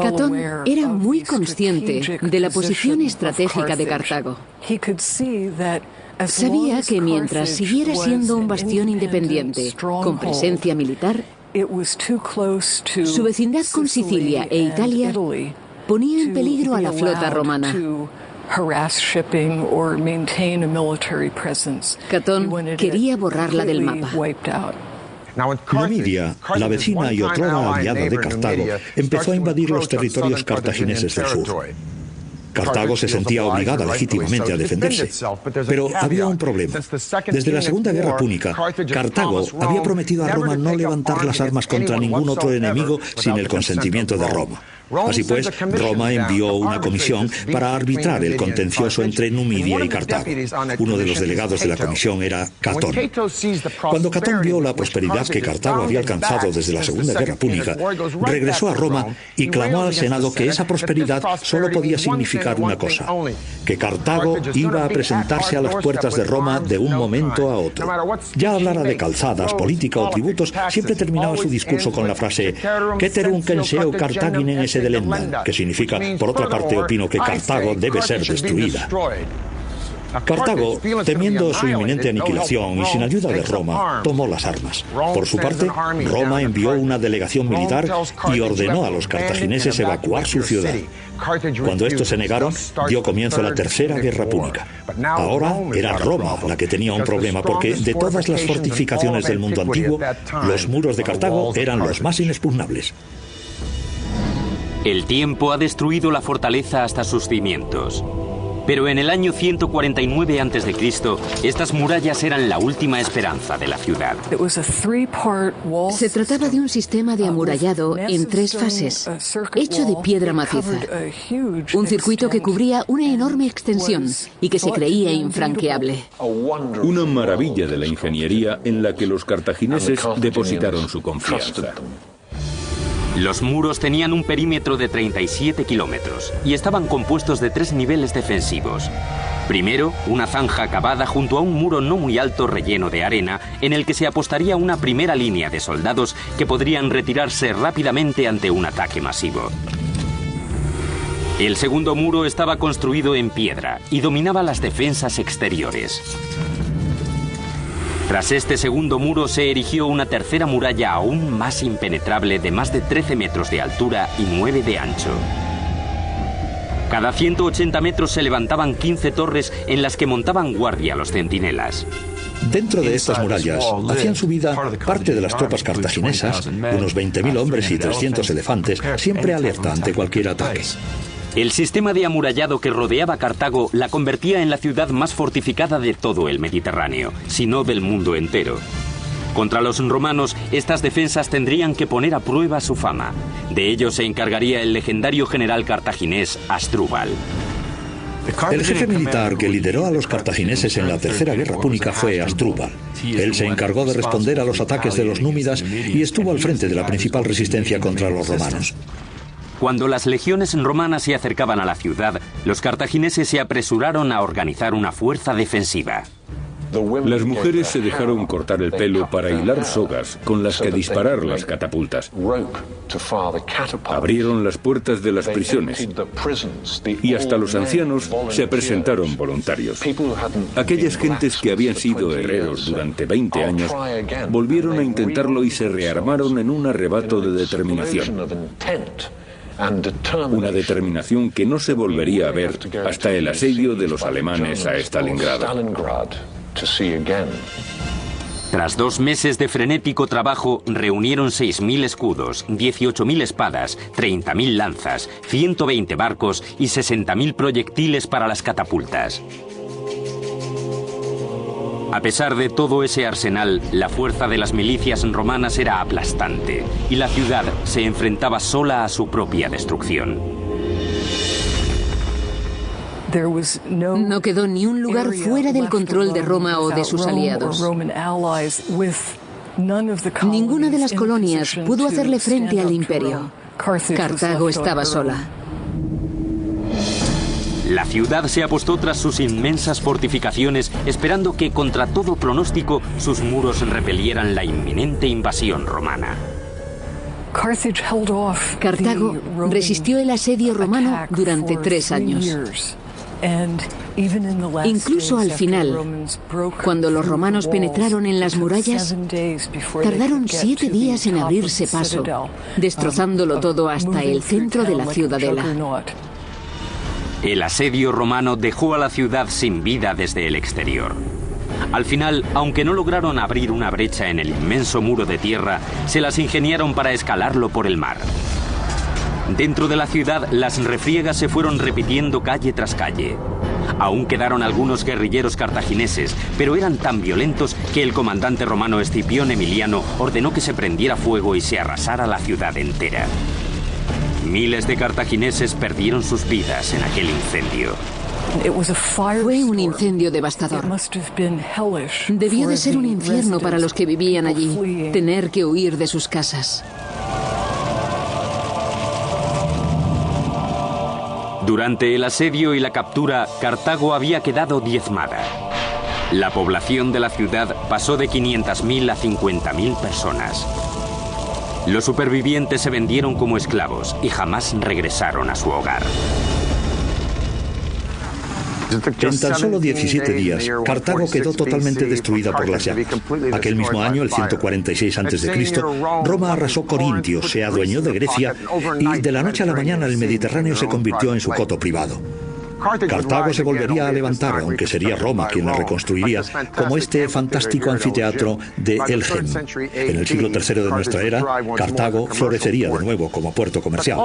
Catón era muy consciente de la posición estratégica de Cartago. Sabía que mientras siguiera siendo un bastión independiente, con presencia militar, su vecindad con Sicilia e Italia ponía en peligro a la flota romana. Catón quería borrarla del mapa. Numidia, la vecina y otrora aliada de Cartago, empezó a invadir los territorios cartagineses del sur. Cartago se sentía obligada legítimamente a defenderse, pero había un problema. Desde la Segunda Guerra Púnica, Cartago había prometido a Roma no levantar las armas contra ningún otro enemigo sin el consentimiento de Roma. Así pues, Roma envió una comisión para arbitrar el contencioso entre Numidia y Cartago. Uno de los delegados de la comisión era Catón. Cuando Catón vio la prosperidad que Cartago había alcanzado desde la Segunda Guerra Púnica, regresó a Roma y clamó al Senado que esa prosperidad solo podía significar una cosa: que Cartago iba a presentarse a las puertas de Roma de un momento a otro. Ya hablara de calzadas, política o tributos, siempre terminaba su discurso con la frase «Ceterum censeo Carthaginem esse delendam», que significa, por otra parte, opino que Cartago debe ser destruida. Cartago, temiendo su inminente aniquilación y sin ayuda de Roma, tomó las armas. Por su parte, Roma envió una delegación militar y ordenó a los cartagineses evacuar su ciudad. Cuando estos se negaron, dio comienzo la Tercera Guerra Púnica. Ahora era Roma la que tenía un problema, porque de todas las fortificaciones del mundo antiguo, los muros de Cartago eran los más inexpugnables. El tiempo ha destruido la fortaleza hasta sus cimientos. Pero en el año 149 a.C., estas murallas eran la última esperanza de la ciudad. Se trataba de un sistema de amurallado en 3 fases, hecho de piedra maciza. Un circuito que cubría una enorme extensión y que se creía infranqueable. Una maravilla de la ingeniería en la que los cartagineses depositaron su confianza. Los muros tenían un perímetro de 37 kilómetros y estaban compuestos de 3 niveles defensivos. Primero, una zanja cavada junto a un muro no muy alto relleno de arena, en el que se apostaría una primera línea de soldados que podrían retirarse rápidamente ante un ataque masivo. El segundo muro estaba construido en piedra y dominaba las defensas exteriores. Tras este segundo muro se erigió una tercera muralla aún más impenetrable de más de 13 metros de altura y 9 de ancho. Cada 180 metros se levantaban 15 torres en las que montaban guardia los centinelas. Dentro de estas murallas hacían su vida parte de las tropas cartaginesas, unos 20.000 hombres y 300 elefantes, siempre alerta ante cualquier ataque. El sistema de amurallado que rodeaba Cartago la convertía en la ciudad más fortificada de todo el Mediterráneo, si no del mundo entero. Contra los romanos, estas defensas tendrían que poner a prueba su fama. De ello se encargaría el legendario general cartaginés Asdrúbal. El jefe militar que lideró a los cartagineses en la Tercera Guerra Púnica fue Asdrúbal. Él se encargó de responder a los ataques de los númidas y estuvo al frente de la principal resistencia contra los romanos. Cuando las legiones romanas se acercaban a la ciudad, los cartagineses se apresuraron a organizar una fuerza defensiva. Las mujeres se dejaron cortar el pelo para hilar sogas con las que disparar las catapultas. Abrieron las puertas de las prisiones y hasta los ancianos se presentaron voluntarios. Aquellas gentes que habían sido herreros durante 20 años volvieron a intentarlo y se rearmaron en un arrebato de determinación. Una determinación que no se volvería a ver hasta el asedio de los alemanes a Stalingrado. Tras 2 meses de frenético trabajo, reunieron 6.000 escudos, 18.000 espadas, 30.000 lanzas, 120 barcos y 60.000 proyectiles para las catapultas. A pesar de todo ese arsenal, la fuerza de las milicias romanas era aplastante y la ciudad se enfrentaba sola a su propia destrucción. No quedó ni un lugar fuera del control de Roma o de sus aliados. Ninguna de las colonias pudo hacerle frente al imperio. Cartago estaba sola. La ciudad se apostó tras sus inmensas fortificaciones, esperando que, contra todo pronóstico, sus muros repelieran la inminente invasión romana. Cartago resistió el asedio romano durante 3 años. Incluso al final, cuando los romanos penetraron en las murallas, tardaron 7 días en abrirse paso, destrozándolo todo hasta el centro de la ciudadela. El asedio romano dejó a la ciudad sin vida desde el exterior. Al final, aunque no lograron abrir una brecha en el inmenso muro de tierra, se las ingeniaron para escalarlo por el mar. Dentro de la ciudad, las refriegas se fueron repitiendo calle tras calle. Aún quedaron algunos guerrilleros cartagineses, pero eran tan violentos que el comandante romano Escipión Emiliano ordenó que se prendiera fuego y se arrasara la ciudad entera. Miles de cartagineses perdieron sus vidas en aquel incendio. Fue un incendio devastador. Debió de ser un infierno para los que vivían allí, tener que huir de sus casas. Durante el asedio y la captura, Cartago había quedado diezmada. La población de la ciudad pasó de 500.000 a 50.000 personas. Los supervivientes se vendieron como esclavos y jamás regresaron a su hogar. En tan solo 17 días, Cartago quedó totalmente destruida por las llamas. Aquel mismo año, el 146 a.C., Roma arrasó Corintio, se adueñó de Grecia y de la noche a la mañana el Mediterráneo se convirtió en su coto privado. Cartago se volvería a levantar, aunque sería Roma quien la reconstruiría, como este fantástico anfiteatro de Elgem. En el siglo III de nuestra era, Cartago florecería de nuevo como puerto comercial.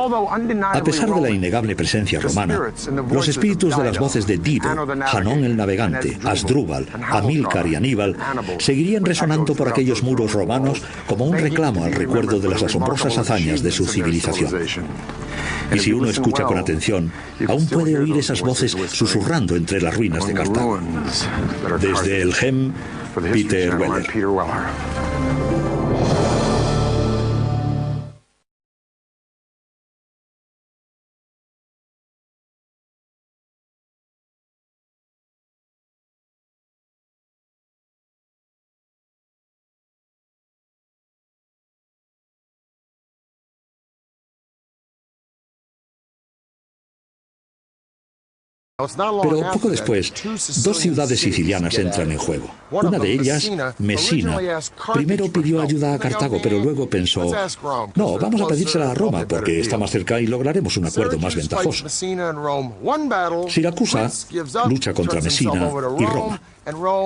A pesar de la innegable presencia romana, los espíritus de las voces de Dido, Hanón el navegante, Asdrúbal, Amílcar y Aníbal seguirían resonando por aquellos muros romanos como un reclamo al recuerdo de las asombrosas hazañas de su civilización. Y si uno escucha con atención, aún puede oír esas voces susurrando entre las ruinas de Cartago. Desde Elgem, Peter Weller. Pero poco después, 2 ciudades sicilianas entran en juego. Una de ellas, Mesina, primero pidió ayuda a Cartago, pero luego pensó, no, vamos a pedírsela a Roma, porque está más cerca y lograremos un acuerdo más ventajoso. Siracusa lucha contra Mesina y Roma.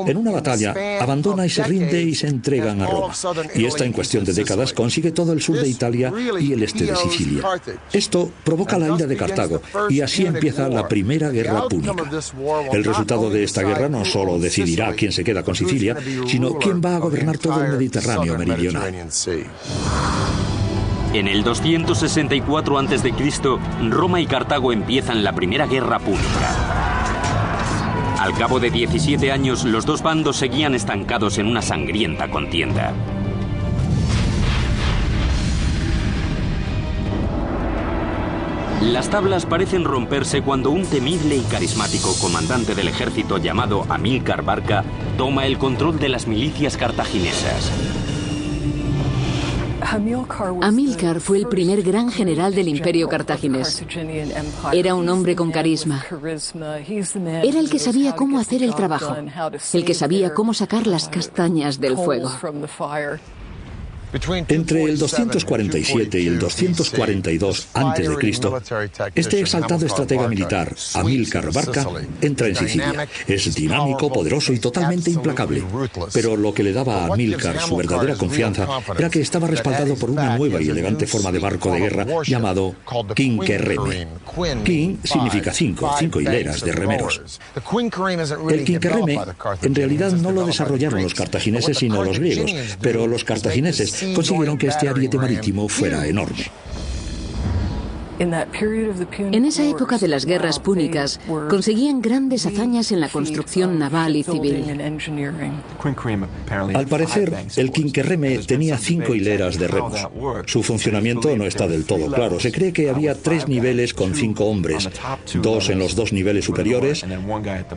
En una batalla, abandona y se rinde y se entregan a Roma. Y esta, en cuestión de décadas, consigue todo el sur de Italia y el este de Sicilia. Esto provoca la ira de Cartago, y así empieza la Primera Guerra Púnica. El resultado de esta guerra no solo decidirá quién se queda con Sicilia, sino quién va a gobernar todo el Mediterráneo meridional. En el 264 a.C., Roma y Cartago empiezan la Primera Guerra Púnica. Al cabo de 17 años, los dos bandos seguían estancados en una sangrienta contienda. Las tablas parecen romperse cuando un temible y carismático comandante del ejército llamado Amílcar Barca toma el control de las milicias cartaginesas. Amílcar fue el primer gran general del imperio cartaginés. Era un hombre con carisma. Era el que sabía cómo hacer el trabajo, el que sabía cómo sacar las castañas del fuego. Entre el 247 y el 242 a.C., este exaltado estratega militar, Amílcar Barca, entra en Sicilia. Es dinámico, poderoso y totalmente implacable. Pero lo que le daba a Amílcar su verdadera confianza era que estaba respaldado por una nueva y elegante forma de barco de guerra llamado quinquerreme. Quin significa cinco hileras de remeros. El quinquerreme en realidad no lo desarrollaron los cartagineses sino los griegos, pero los cartagineses consiguieron que este ariete marítimo fuera enorme. En esa época de las guerras púnicas, conseguían grandes hazañas en la construcción naval y civil. Al parecer, el quinquerreme tenía 5 hileras de remos. Su funcionamiento no está del todo claro. Se cree que había 3 niveles con 5 hombres, 2 en los 2 niveles superiores,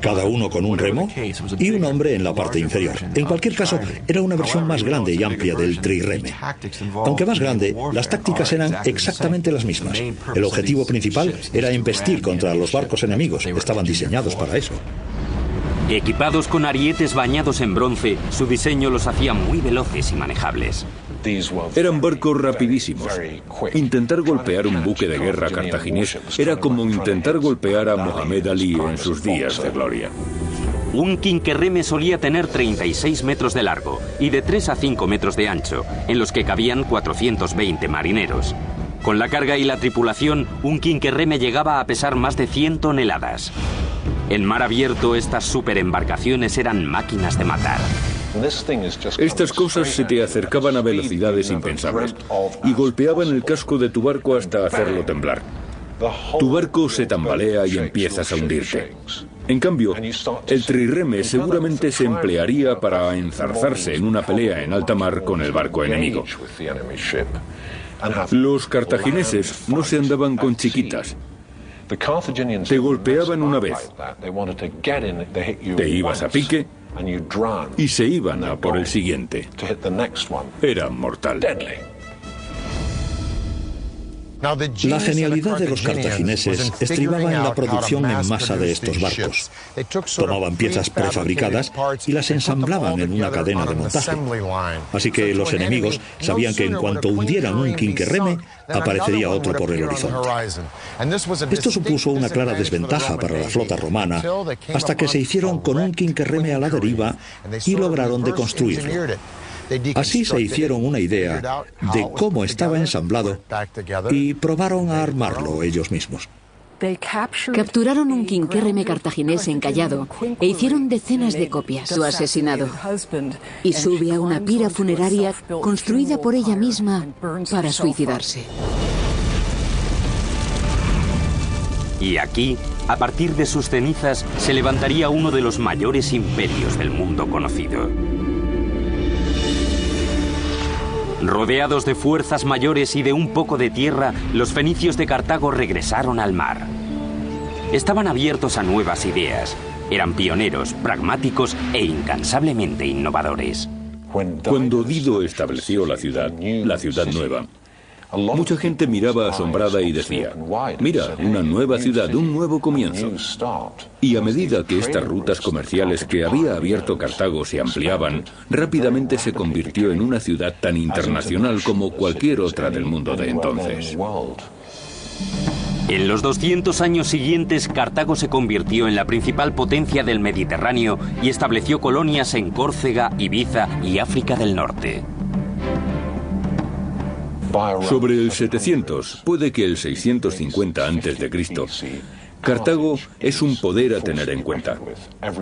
cada uno con un remo, y un hombre en la parte inferior. En cualquier caso, era una versión más grande y amplia del trirreme. Aunque más grande, las tácticas eran exactamente las mismas. El objetivo principal era embestir contra los barcos enemigos. Estaban diseñados para eso. Equipados con arietes bañados en bronce, su diseño los hacía muy veloces y manejables. Eran barcos rapidísimos. Intentar golpear un buque de guerra cartaginés era como intentar golpear a Mohamed Ali en sus días de gloria. Un quinquerreme solía tener 36 metros de largo y de 3 a 5 metros de ancho, en los que cabían 420 marineros. Con la carga y la tripulación, un quinquerreme llegaba a pesar más de 100 toneladas. En mar abierto, estas superembarcaciones eran máquinas de matar. Estas cosas se te acercaban a velocidades impensables y golpeaban el casco de tu barco hasta hacerlo temblar. Tu barco se tambalea y empiezas a hundirte. En cambio, el trirreme seguramente se emplearía para enzarzarse en una pelea en alta mar con el barco enemigo. Los cartagineses no se andaban con chiquitas. Te golpeaban una vez, te ibas a pique y se iban a por el siguiente. Era mortal. La genialidad de los cartagineses estribaba en la producción en masa de estos barcos. Tomaban piezas prefabricadas y las ensamblaban en una cadena de montaje. Así que los enemigos sabían que en cuanto hundieran un quinquerreme, aparecería otro por el horizonte. Esto supuso una clara desventaja para la flota romana, hasta que se hicieron con un quinquerreme a la deriva y lograron deconstruirlo. Así se hicieron una idea de cómo estaba ensamblado y probaron a armarlo ellos mismos. Capturaron un quinquerreme cartaginés encallado e hicieron decenas de copias de su asesinado. Y sube a una pira funeraria construida por ella misma para suicidarse. Y aquí, a partir de sus cenizas, se levantaría uno de los mayores imperios del mundo conocido. Rodeados de fuerzas mayores y de un poco de tierra, los fenicios de Cartago regresaron al mar. Estaban abiertos a nuevas ideas. Eran pioneros, pragmáticos e incansablemente innovadores. Cuando Dido estableció la ciudad nueva, Mucha gente miraba asombrada y decía, mira, una nueva ciudad, un nuevo comienzo. Y a medida que estas rutas comerciales que había abierto Cartago se ampliaban, rápidamente se convirtió en una ciudad tan internacional como cualquier otra del mundo de entonces. En los 200 años siguientes, Cartago se convirtió en la principal potencia del Mediterráneo y estableció colonias en Córcega, Ibiza y África del Norte. Sobre el 700, puede que el 650 a.C., Cartago es un poder a tener en cuenta.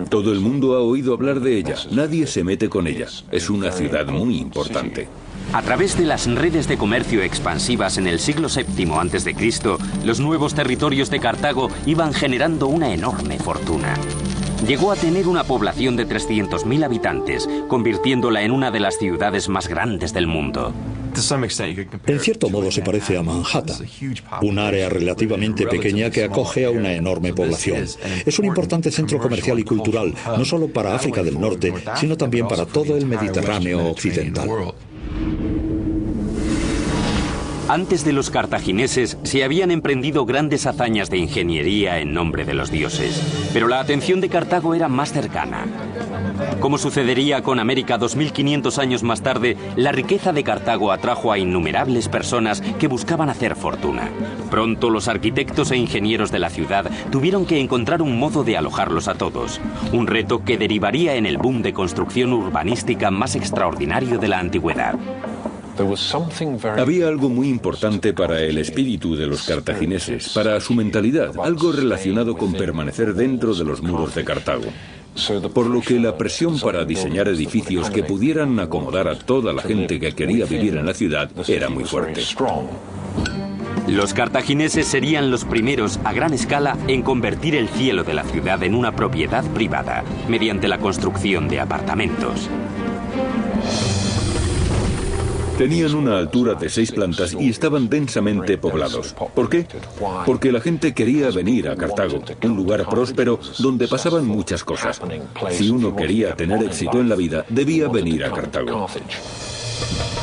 Todo el mundo ha oído hablar de ella, nadie se mete con ella. Es una ciudad muy importante. A través de las redes de comercio expansivas en el siglo VII a.C., los nuevos territorios de Cartago iban generando una enorme fortuna. Llegó a tener una población de 300.000 habitantes, convirtiéndola en una de las ciudades más grandes del mundo. En cierto modo se parece a Manhattan, un área relativamente pequeña que acoge a una enorme población. Es un importante centro comercial y cultural, no solo para África del Norte, sino también para todo el Mediterráneo occidental. Antes de los cartagineses se habían emprendido grandes hazañas de ingeniería en nombre de los dioses, pero la atención de Cartago era más cercana. Como sucedería con América 2500 años más tarde, la riqueza de Cartago atrajo a innumerables personas que buscaban hacer fortuna. Pronto los arquitectos e ingenieros de la ciudad tuvieron que encontrar un modo de alojarlos a todos, un reto que derivaría en el boom de construcción urbanística más extraordinario de la antigüedad. Había algo muy importante para el espíritu de los cartagineses, para su mentalidad, algo relacionado con permanecer dentro de los muros de Cartago. Por lo que la presión para diseñar edificios que pudieran acomodar a toda la gente que quería vivir en la ciudad era muy fuerte. Los cartagineses serían los primeros a gran escala en convertir el cielo de la ciudad en una propiedad privada, mediante la construcción de apartamentos. Tenían una altura de 6 plantas y estaban densamente poblados. ¿Por qué? Porque la gente quería venir a Cartago, un lugar próspero donde pasaban muchas cosas. Si uno quería tener éxito en la vida, debía venir a Cartago.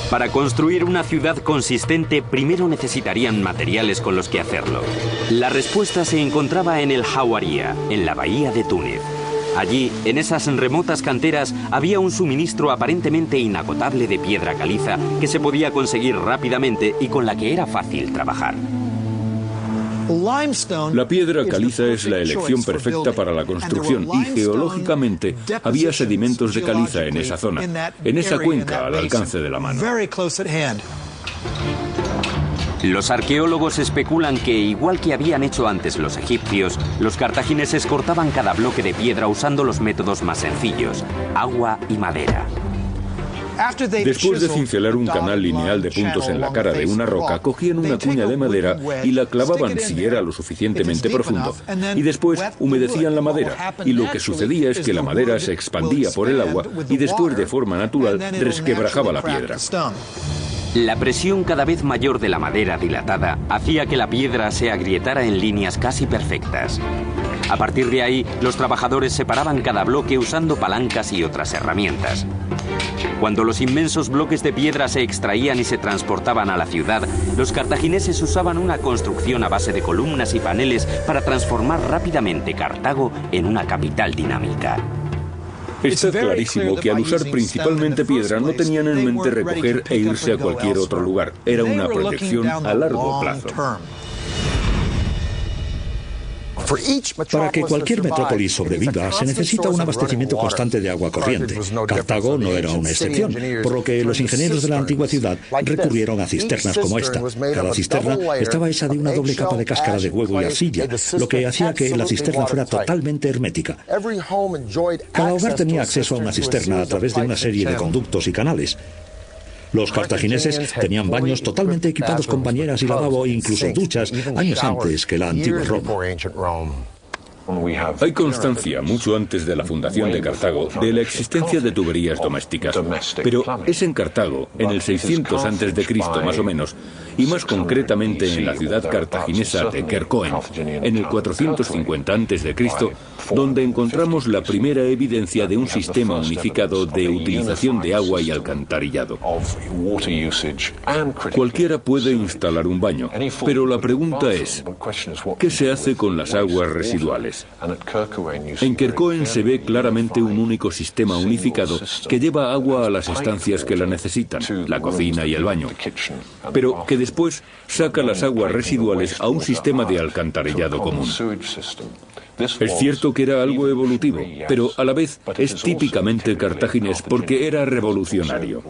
Para construir una ciudad consistente, primero necesitarían materiales con los que hacerlo. La respuesta se encontraba en el Jauría, en la bahía de Túnez. Allí, en esas remotas canteras, había un suministro aparentemente inagotable de piedra caliza que se podía conseguir rápidamente y con la que era fácil trabajar. La piedra caliza es la elección perfecta para la construcción y geológicamente había sedimentos de caliza en esa zona, en esa cuenca al alcance de la mano. Los arqueólogos especulan que, igual que habían hecho antes los egipcios, los cartagineses cortaban cada bloque de piedra usando los métodos más sencillos, agua y madera. Después de cincelar un canal lineal de puntos en la cara de una roca, cogían una cuña de madera y la clavaban si era lo suficientemente profundo, y después humedecían la madera, y lo que sucedía es que la madera se expandía por el agua y después de forma natural resquebrajaba la piedra. La presión cada vez mayor de la madera dilatada hacía que la piedra se agrietara en líneas casi perfectas. A partir de ahí, los trabajadores separaban cada bloque usando palancas y otras herramientas. Cuando los inmensos bloques de piedra se extraían y se transportaban a la ciudad, los cartagineses usaban una construcción a base de columnas y paneles para transformar rápidamente Cartago en una capital dinámica. Está clarísimo que al usar principalmente piedra no tenían en mente recoger e irse a cualquier otro lugar. Era una proyección a largo plazo. Para que cualquier metrópolis sobreviva, se necesita un abastecimiento constante de agua corriente. Cartago no era una excepción, por lo que los ingenieros de la antigua ciudad recurrieron a cisternas como esta. Cada cisterna estaba hecha de una doble capa de cáscara de huevo y arcilla, lo que hacía que la cisterna fuera totalmente hermética. Cada hogar tenía acceso a una cisterna a través de una serie de conductos y canales. Los cartagineses tenían baños totalmente equipados con bañeras y lavabo e incluso duchas años antes que la antigua Roma. Hay constancia, mucho antes de la fundación de Cartago, de la existencia de tuberías domésticas. Pero es en Cartago, en el 600 a.C. más o menos, y más concretamente en la ciudad cartaginesa de Quercoen, en el 450 a.C., donde encontramos la primera evidencia de un sistema unificado de utilización de agua y alcantarillado. Cualquiera puede instalar un baño, pero la pregunta es, ¿qué se hace con las aguas residuales? En Quercoen se ve claramente un único sistema unificado que lleva agua a las estancias que la necesitan, la cocina y el baño, pero que después saca las aguas residuales a un sistema de alcantarillado común. Es cierto que era algo evolutivo, pero a la vez es típicamente cartaginés porque era revolucionario.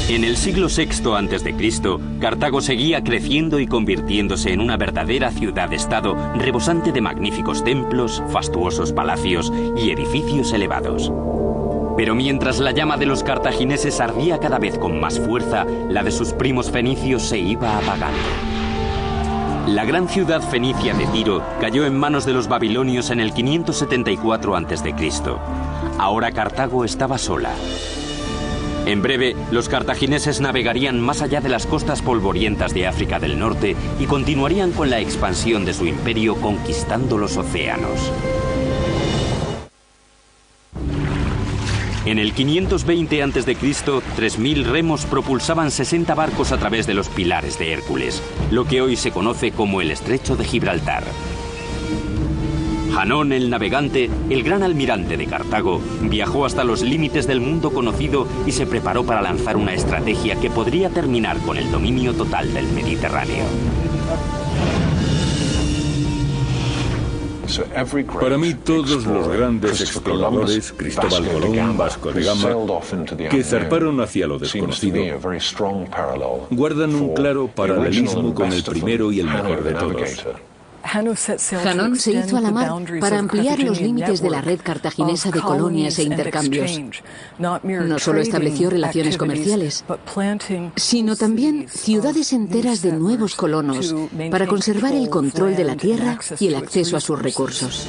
En el siglo VI a.C., Cartago seguía creciendo y convirtiéndose en una verdadera ciudad-estado rebosante de magníficos templos, fastuosos palacios y edificios elevados. Pero mientras la llama de los cartagineses ardía cada vez con más fuerza, la de sus primos fenicios se iba apagando. La gran ciudad fenicia de Tiro cayó en manos de los babilonios en el 574 a.C. Ahora Cartago estaba sola. En breve, los cartagineses navegarían más allá de las costas polvorientas de África del Norte y continuarían con la expansión de su imperio conquistando los océanos. En el 520 a.C., 3.000 remos propulsaban 60 barcos a través de los pilares de Hércules, lo que hoy se conoce como el Estrecho de Gibraltar. Hanón el Navegante, el gran almirante de Cartago, viajó hasta los límites del mundo conocido y se preparó para lanzar una estrategia que podría terminar con el dominio total del Mediterráneo. Para mí, todos los grandes exploradores, Cristóbal Colón, Vasco de Gama, que zarparon hacia lo desconocido, guardan un claro paralelismo con el primero y el mejor de todos. Hanón se hizo a la mar para ampliar los límites de la red cartaginesa de colonias e intercambios. No solo estableció relaciones comerciales, sino también ciudades enteras de nuevos colonos para conservar el control de la tierra y el acceso a sus recursos.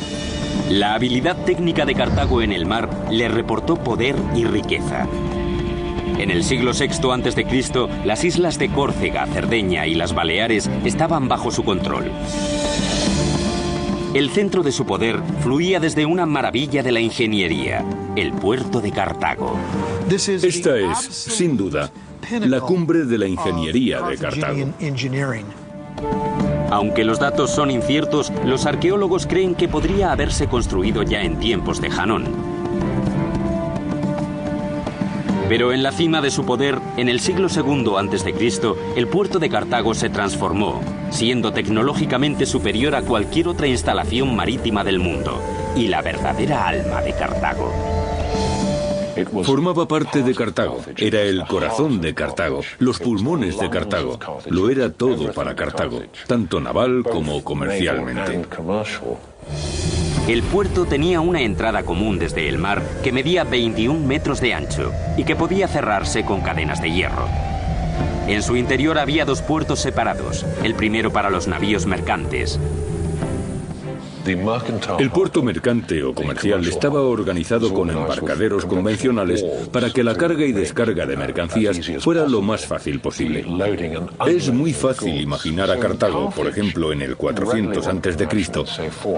La habilidad técnica de Cartago en el mar le reportó poder y riqueza. En el siglo VI a.C., las islas de Córcega, Cerdeña y las Baleares estaban bajo su control. El centro de su poder fluía desde una maravilla de la ingeniería, el puerto de Cartago. Esta es, sin duda, la cumbre de la ingeniería de Cartago. Aunque los datos son inciertos, los arqueólogos creen que podría haberse construido ya en tiempos de Hanón. Pero en la cima de su poder, en el siglo II a.C., el puerto de Cartago se transformó, siendo tecnológicamente superior a cualquier otra instalación marítima del mundo, y la verdadera alma de Cartago. Formaba parte de Cartago, era el corazón de Cartago, los pulmones de Cartago. Lo era todo para Cartago, tanto naval como comercialmente. El puerto tenía una entrada común desde el mar que medía 21 metros de ancho y que podía cerrarse con cadenas de hierro. En su interior había dos puertos separados, el primero para los navíos mercantes. El puerto mercante o comercial estaba organizado con embarcaderos convencionales para que la carga y descarga de mercancías fuera lo más fácil posible. Es muy fácil imaginar a Cartago, por ejemplo, en el 400 a.C.,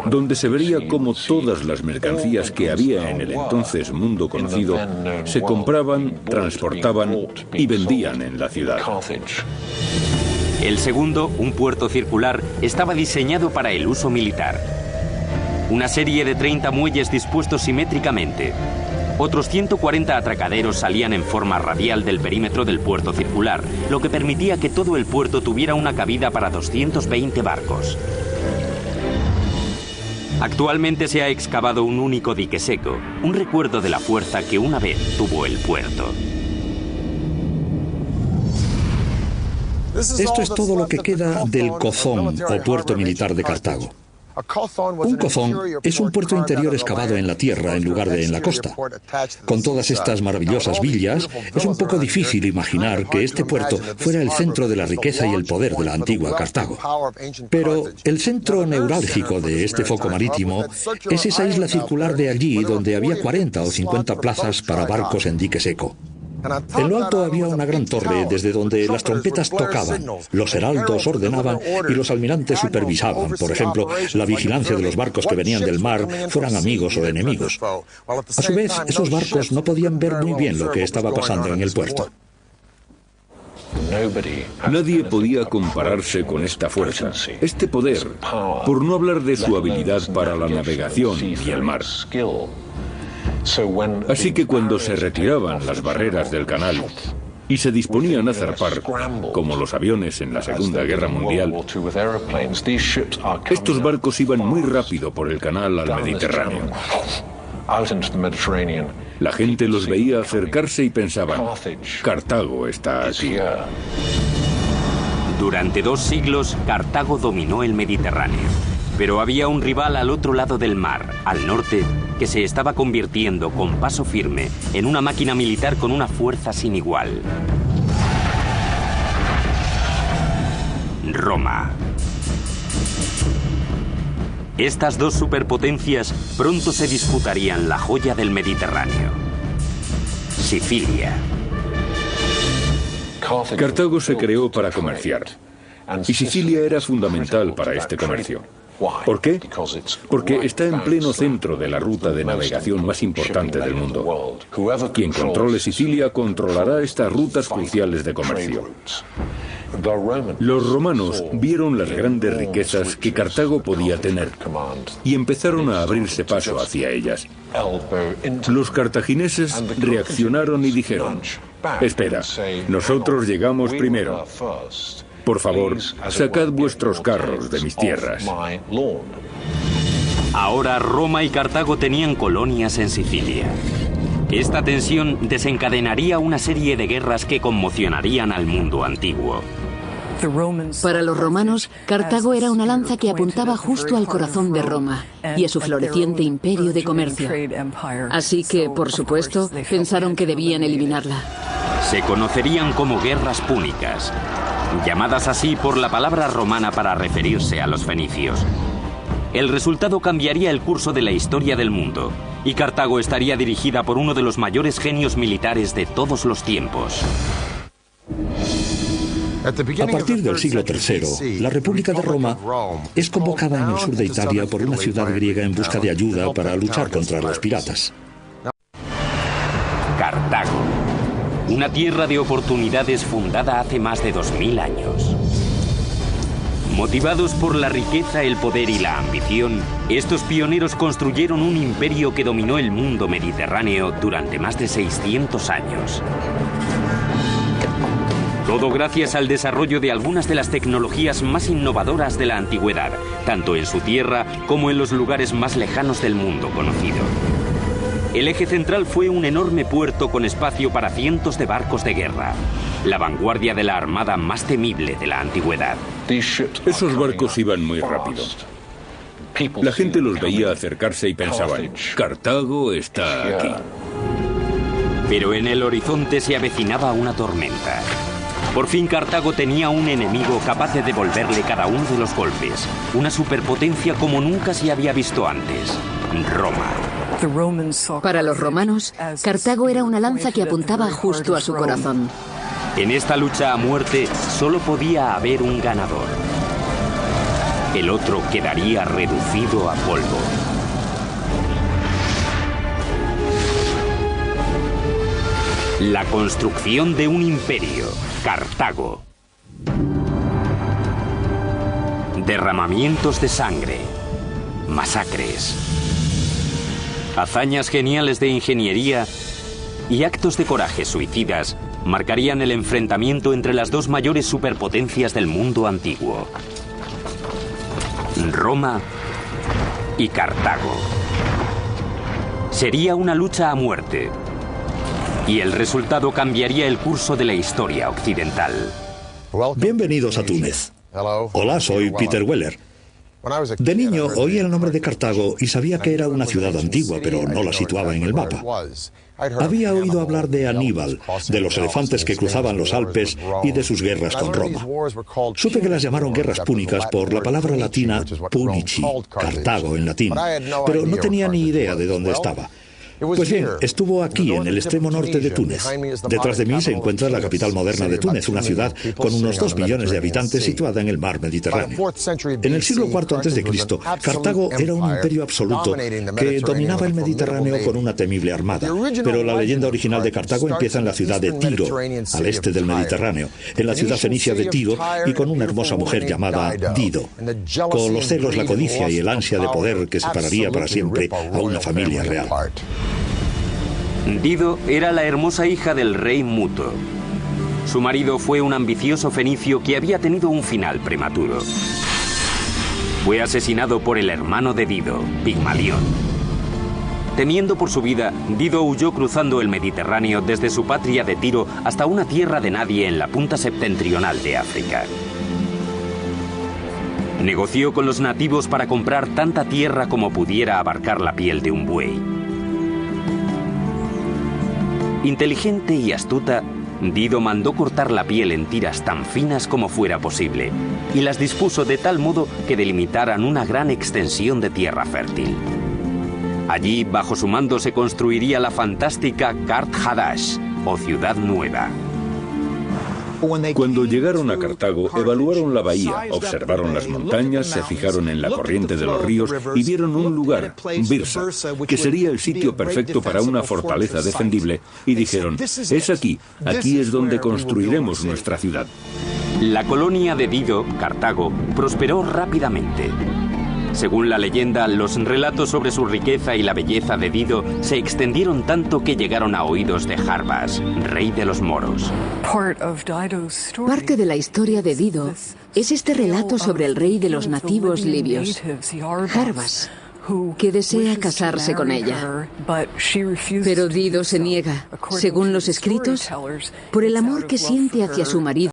donde se vería cómo todas las mercancías que había en el entonces mundo conocido se compraban, transportaban y vendían en la ciudad. El segundo, un puerto circular, estaba diseñado para el uso militar. Una serie de 30 muelles dispuestos simétricamente. Otros 140 atracaderos salían en forma radial del perímetro del puerto circular, lo que permitía que todo el puerto tuviera una cabida para 220 barcos. Actualmente se ha excavado un único dique seco, un recuerdo de la fuerza que una vez tuvo el puerto. Esto es todo lo que queda del Cozón o puerto militar de Cartago. Un cozón es un puerto interior excavado en la tierra en lugar de en la costa. Con todas estas maravillosas villas, es un poco difícil imaginar que este puerto fuera el centro de la riqueza y el poder de la antigua Cartago. Pero el centro neurálgico de este foco marítimo es esa isla circular de allí donde había 40 o 50 plazas para barcos en dique seco. En lo alto había una gran torre desde donde las trompetas tocaban, los heraldos ordenaban y los almirantes supervisaban, por ejemplo, la vigilancia de los barcos que venían del mar, fueran amigos o enemigos. A su vez, esos barcos no podían ver muy bien lo que estaba pasando en el puerto. Nadie podía compararse con esta fuerza, este poder, por no hablar de su habilidad para la navegación y el mar. Así que cuando se retiraban las barreras del canal y se disponían a zarpar, como los aviones en la Segunda Guerra Mundial, estos barcos iban muy rápido por el canal al Mediterráneo. La gente los veía acercarse y pensaban, Cartago está aquí. Durante 2 siglos, Cartago dominó el Mediterráneo. Pero había un rival al otro lado del mar, al norte, que se estaba convirtiendo con paso firme en una máquina militar con una fuerza sin igual. Roma. Estas 2 superpotencias pronto se disputarían la joya del Mediterráneo: Sicilia. Cartago se creó para comerciar, y Sicilia era fundamental para este comercio. ¿Por qué? Porque está en pleno centro de la ruta de navegación más importante del mundo. Quien controle Sicilia controlará estas rutas cruciales de comercio. Los romanos vieron las grandes riquezas que Cartago podía tener y empezaron a abrirse paso hacia ellas. Los cartagineses reaccionaron y dijeron, espera, nosotros llegamos primero. Por favor, sacad vuestros carros de mis tierras. Ahora Roma y Cartago tenían colonias en Sicilia. Esta tensión desencadenaría una serie de guerras que conmocionarían al mundo antiguo. Para los romanos, Cartago era una lanza que apuntaba justo al corazón de Roma y a su floreciente imperio de comercio. Así que, por supuesto, pensaron que debían eliminarla. Se conocerían como guerras púnicas, llamadas así por la palabra romana para referirse a los fenicios. El resultado cambiaría el curso de la historia del mundo, y Cartago estaría dirigida por uno de los mayores genios militares de todos los tiempos. A partir del siglo III, la República de Roma es convocada en el sur de Italia por una ciudad griega en busca de ayuda para luchar contra los piratas. Cartago, una tierra de oportunidades fundada hace más de 2000 años. Motivados por la riqueza, el poder y la ambición, estos pioneros construyeron un imperio que dominó el mundo mediterráneo durante más de 600 años. Todo gracias al desarrollo de algunas de las tecnologías más innovadoras de la antigüedad, tanto en su tierra como en los lugares más lejanos del mundo conocido. El eje central fue un enorme puerto con espacio para cientos de barcos de guerra, la vanguardia de la armada más temible de la antigüedad. Esos barcos iban muy rápido. La gente los veía acercarse y pensaban, Cartago está aquí. Pero en el horizonte se avecinaba una tormenta. Por fin Cartago tenía un enemigo capaz de devolverle cada uno de los golpes. Una superpotencia como nunca se había visto antes: Roma. Para los romanos, Cartago era una lanza que apuntaba justo a su corazón. En esta lucha a muerte solo podía haber un ganador. El otro quedaría reducido a polvo. La construcción de un imperio, Cartago. Derramamientos de sangre, masacres, hazañas geniales de ingeniería y actos de coraje suicidas marcarían el enfrentamiento entre las 2 mayores superpotencias del mundo antiguo: Roma y Cartago. Sería una lucha a muerte, y el resultado cambiaría el curso de la historia occidental. Bienvenidos a Túnez. Hola, soy Peter Weller. De niño oía el nombre de Cartago y sabía que era una ciudad antigua, pero no la situaba en el mapa. Había oído hablar de Aníbal, de los elefantes que cruzaban los Alpes y de sus guerras con Roma. Supe que las llamaron guerras púnicas por la palabra latina punici, Cartago en latín, pero no tenía ni idea de dónde estaba. Pues bien, estuvo aquí, en el extremo norte de Túnez. Detrás de mí se encuentra la capital moderna de Túnez, una ciudad con unos 2 millones de habitantes situada en el mar Mediterráneo. En el siglo IV a.C., Cartago era un imperio absoluto que dominaba el Mediterráneo con una temible armada. Pero la leyenda original de Cartago empieza en la ciudad de Tiro, al este del Mediterráneo, en la ciudad fenicia de Tiro y con una hermosa mujer llamada Dido, con los celos, la codicia y el ansia de poder que separaría para siempre a una familia real. Dido era la hermosa hija del rey Muto. Su marido fue un ambicioso fenicio que había tenido un final prematuro. Fue asesinado por el hermano de Dido, Pigmalión. Temiendo por su vida, Dido huyó cruzando el Mediterráneo desde su patria de Tiro hasta una tierra de nadie en la punta septentrional de África. Negoció con los nativos para comprar tanta tierra como pudiera abarcar la piel de un buey. Inteligente y astuta, Dido mandó cortar la piel en tiras tan finas como fuera posible y las dispuso de tal modo que delimitaran una gran extensión de tierra fértil. Allí, bajo su mando, se construiría la fantástica Kart Hadash, o Ciudad Nueva. Cuando llegaron a Cartago, evaluaron la bahía, observaron las montañas, se fijaron en la corriente de los ríos y vieron un lugar, Birsa, que sería el sitio perfecto para una fortaleza defendible, y dijeron, es aquí es donde construiremos nuestra ciudad. La colonia de Dido, Cartago, prosperó rápidamente. Según la leyenda, los relatos sobre su riqueza y la belleza de Dido se extendieron tanto que llegaron a oídos de Jarbas, rey de los moros. Parte de la historia de Dido es este relato sobre el rey de los nativos libios, Jarbas, que desea casarse con ella. Pero Dido se niega, según los escritos, por el amor que siente hacia su marido.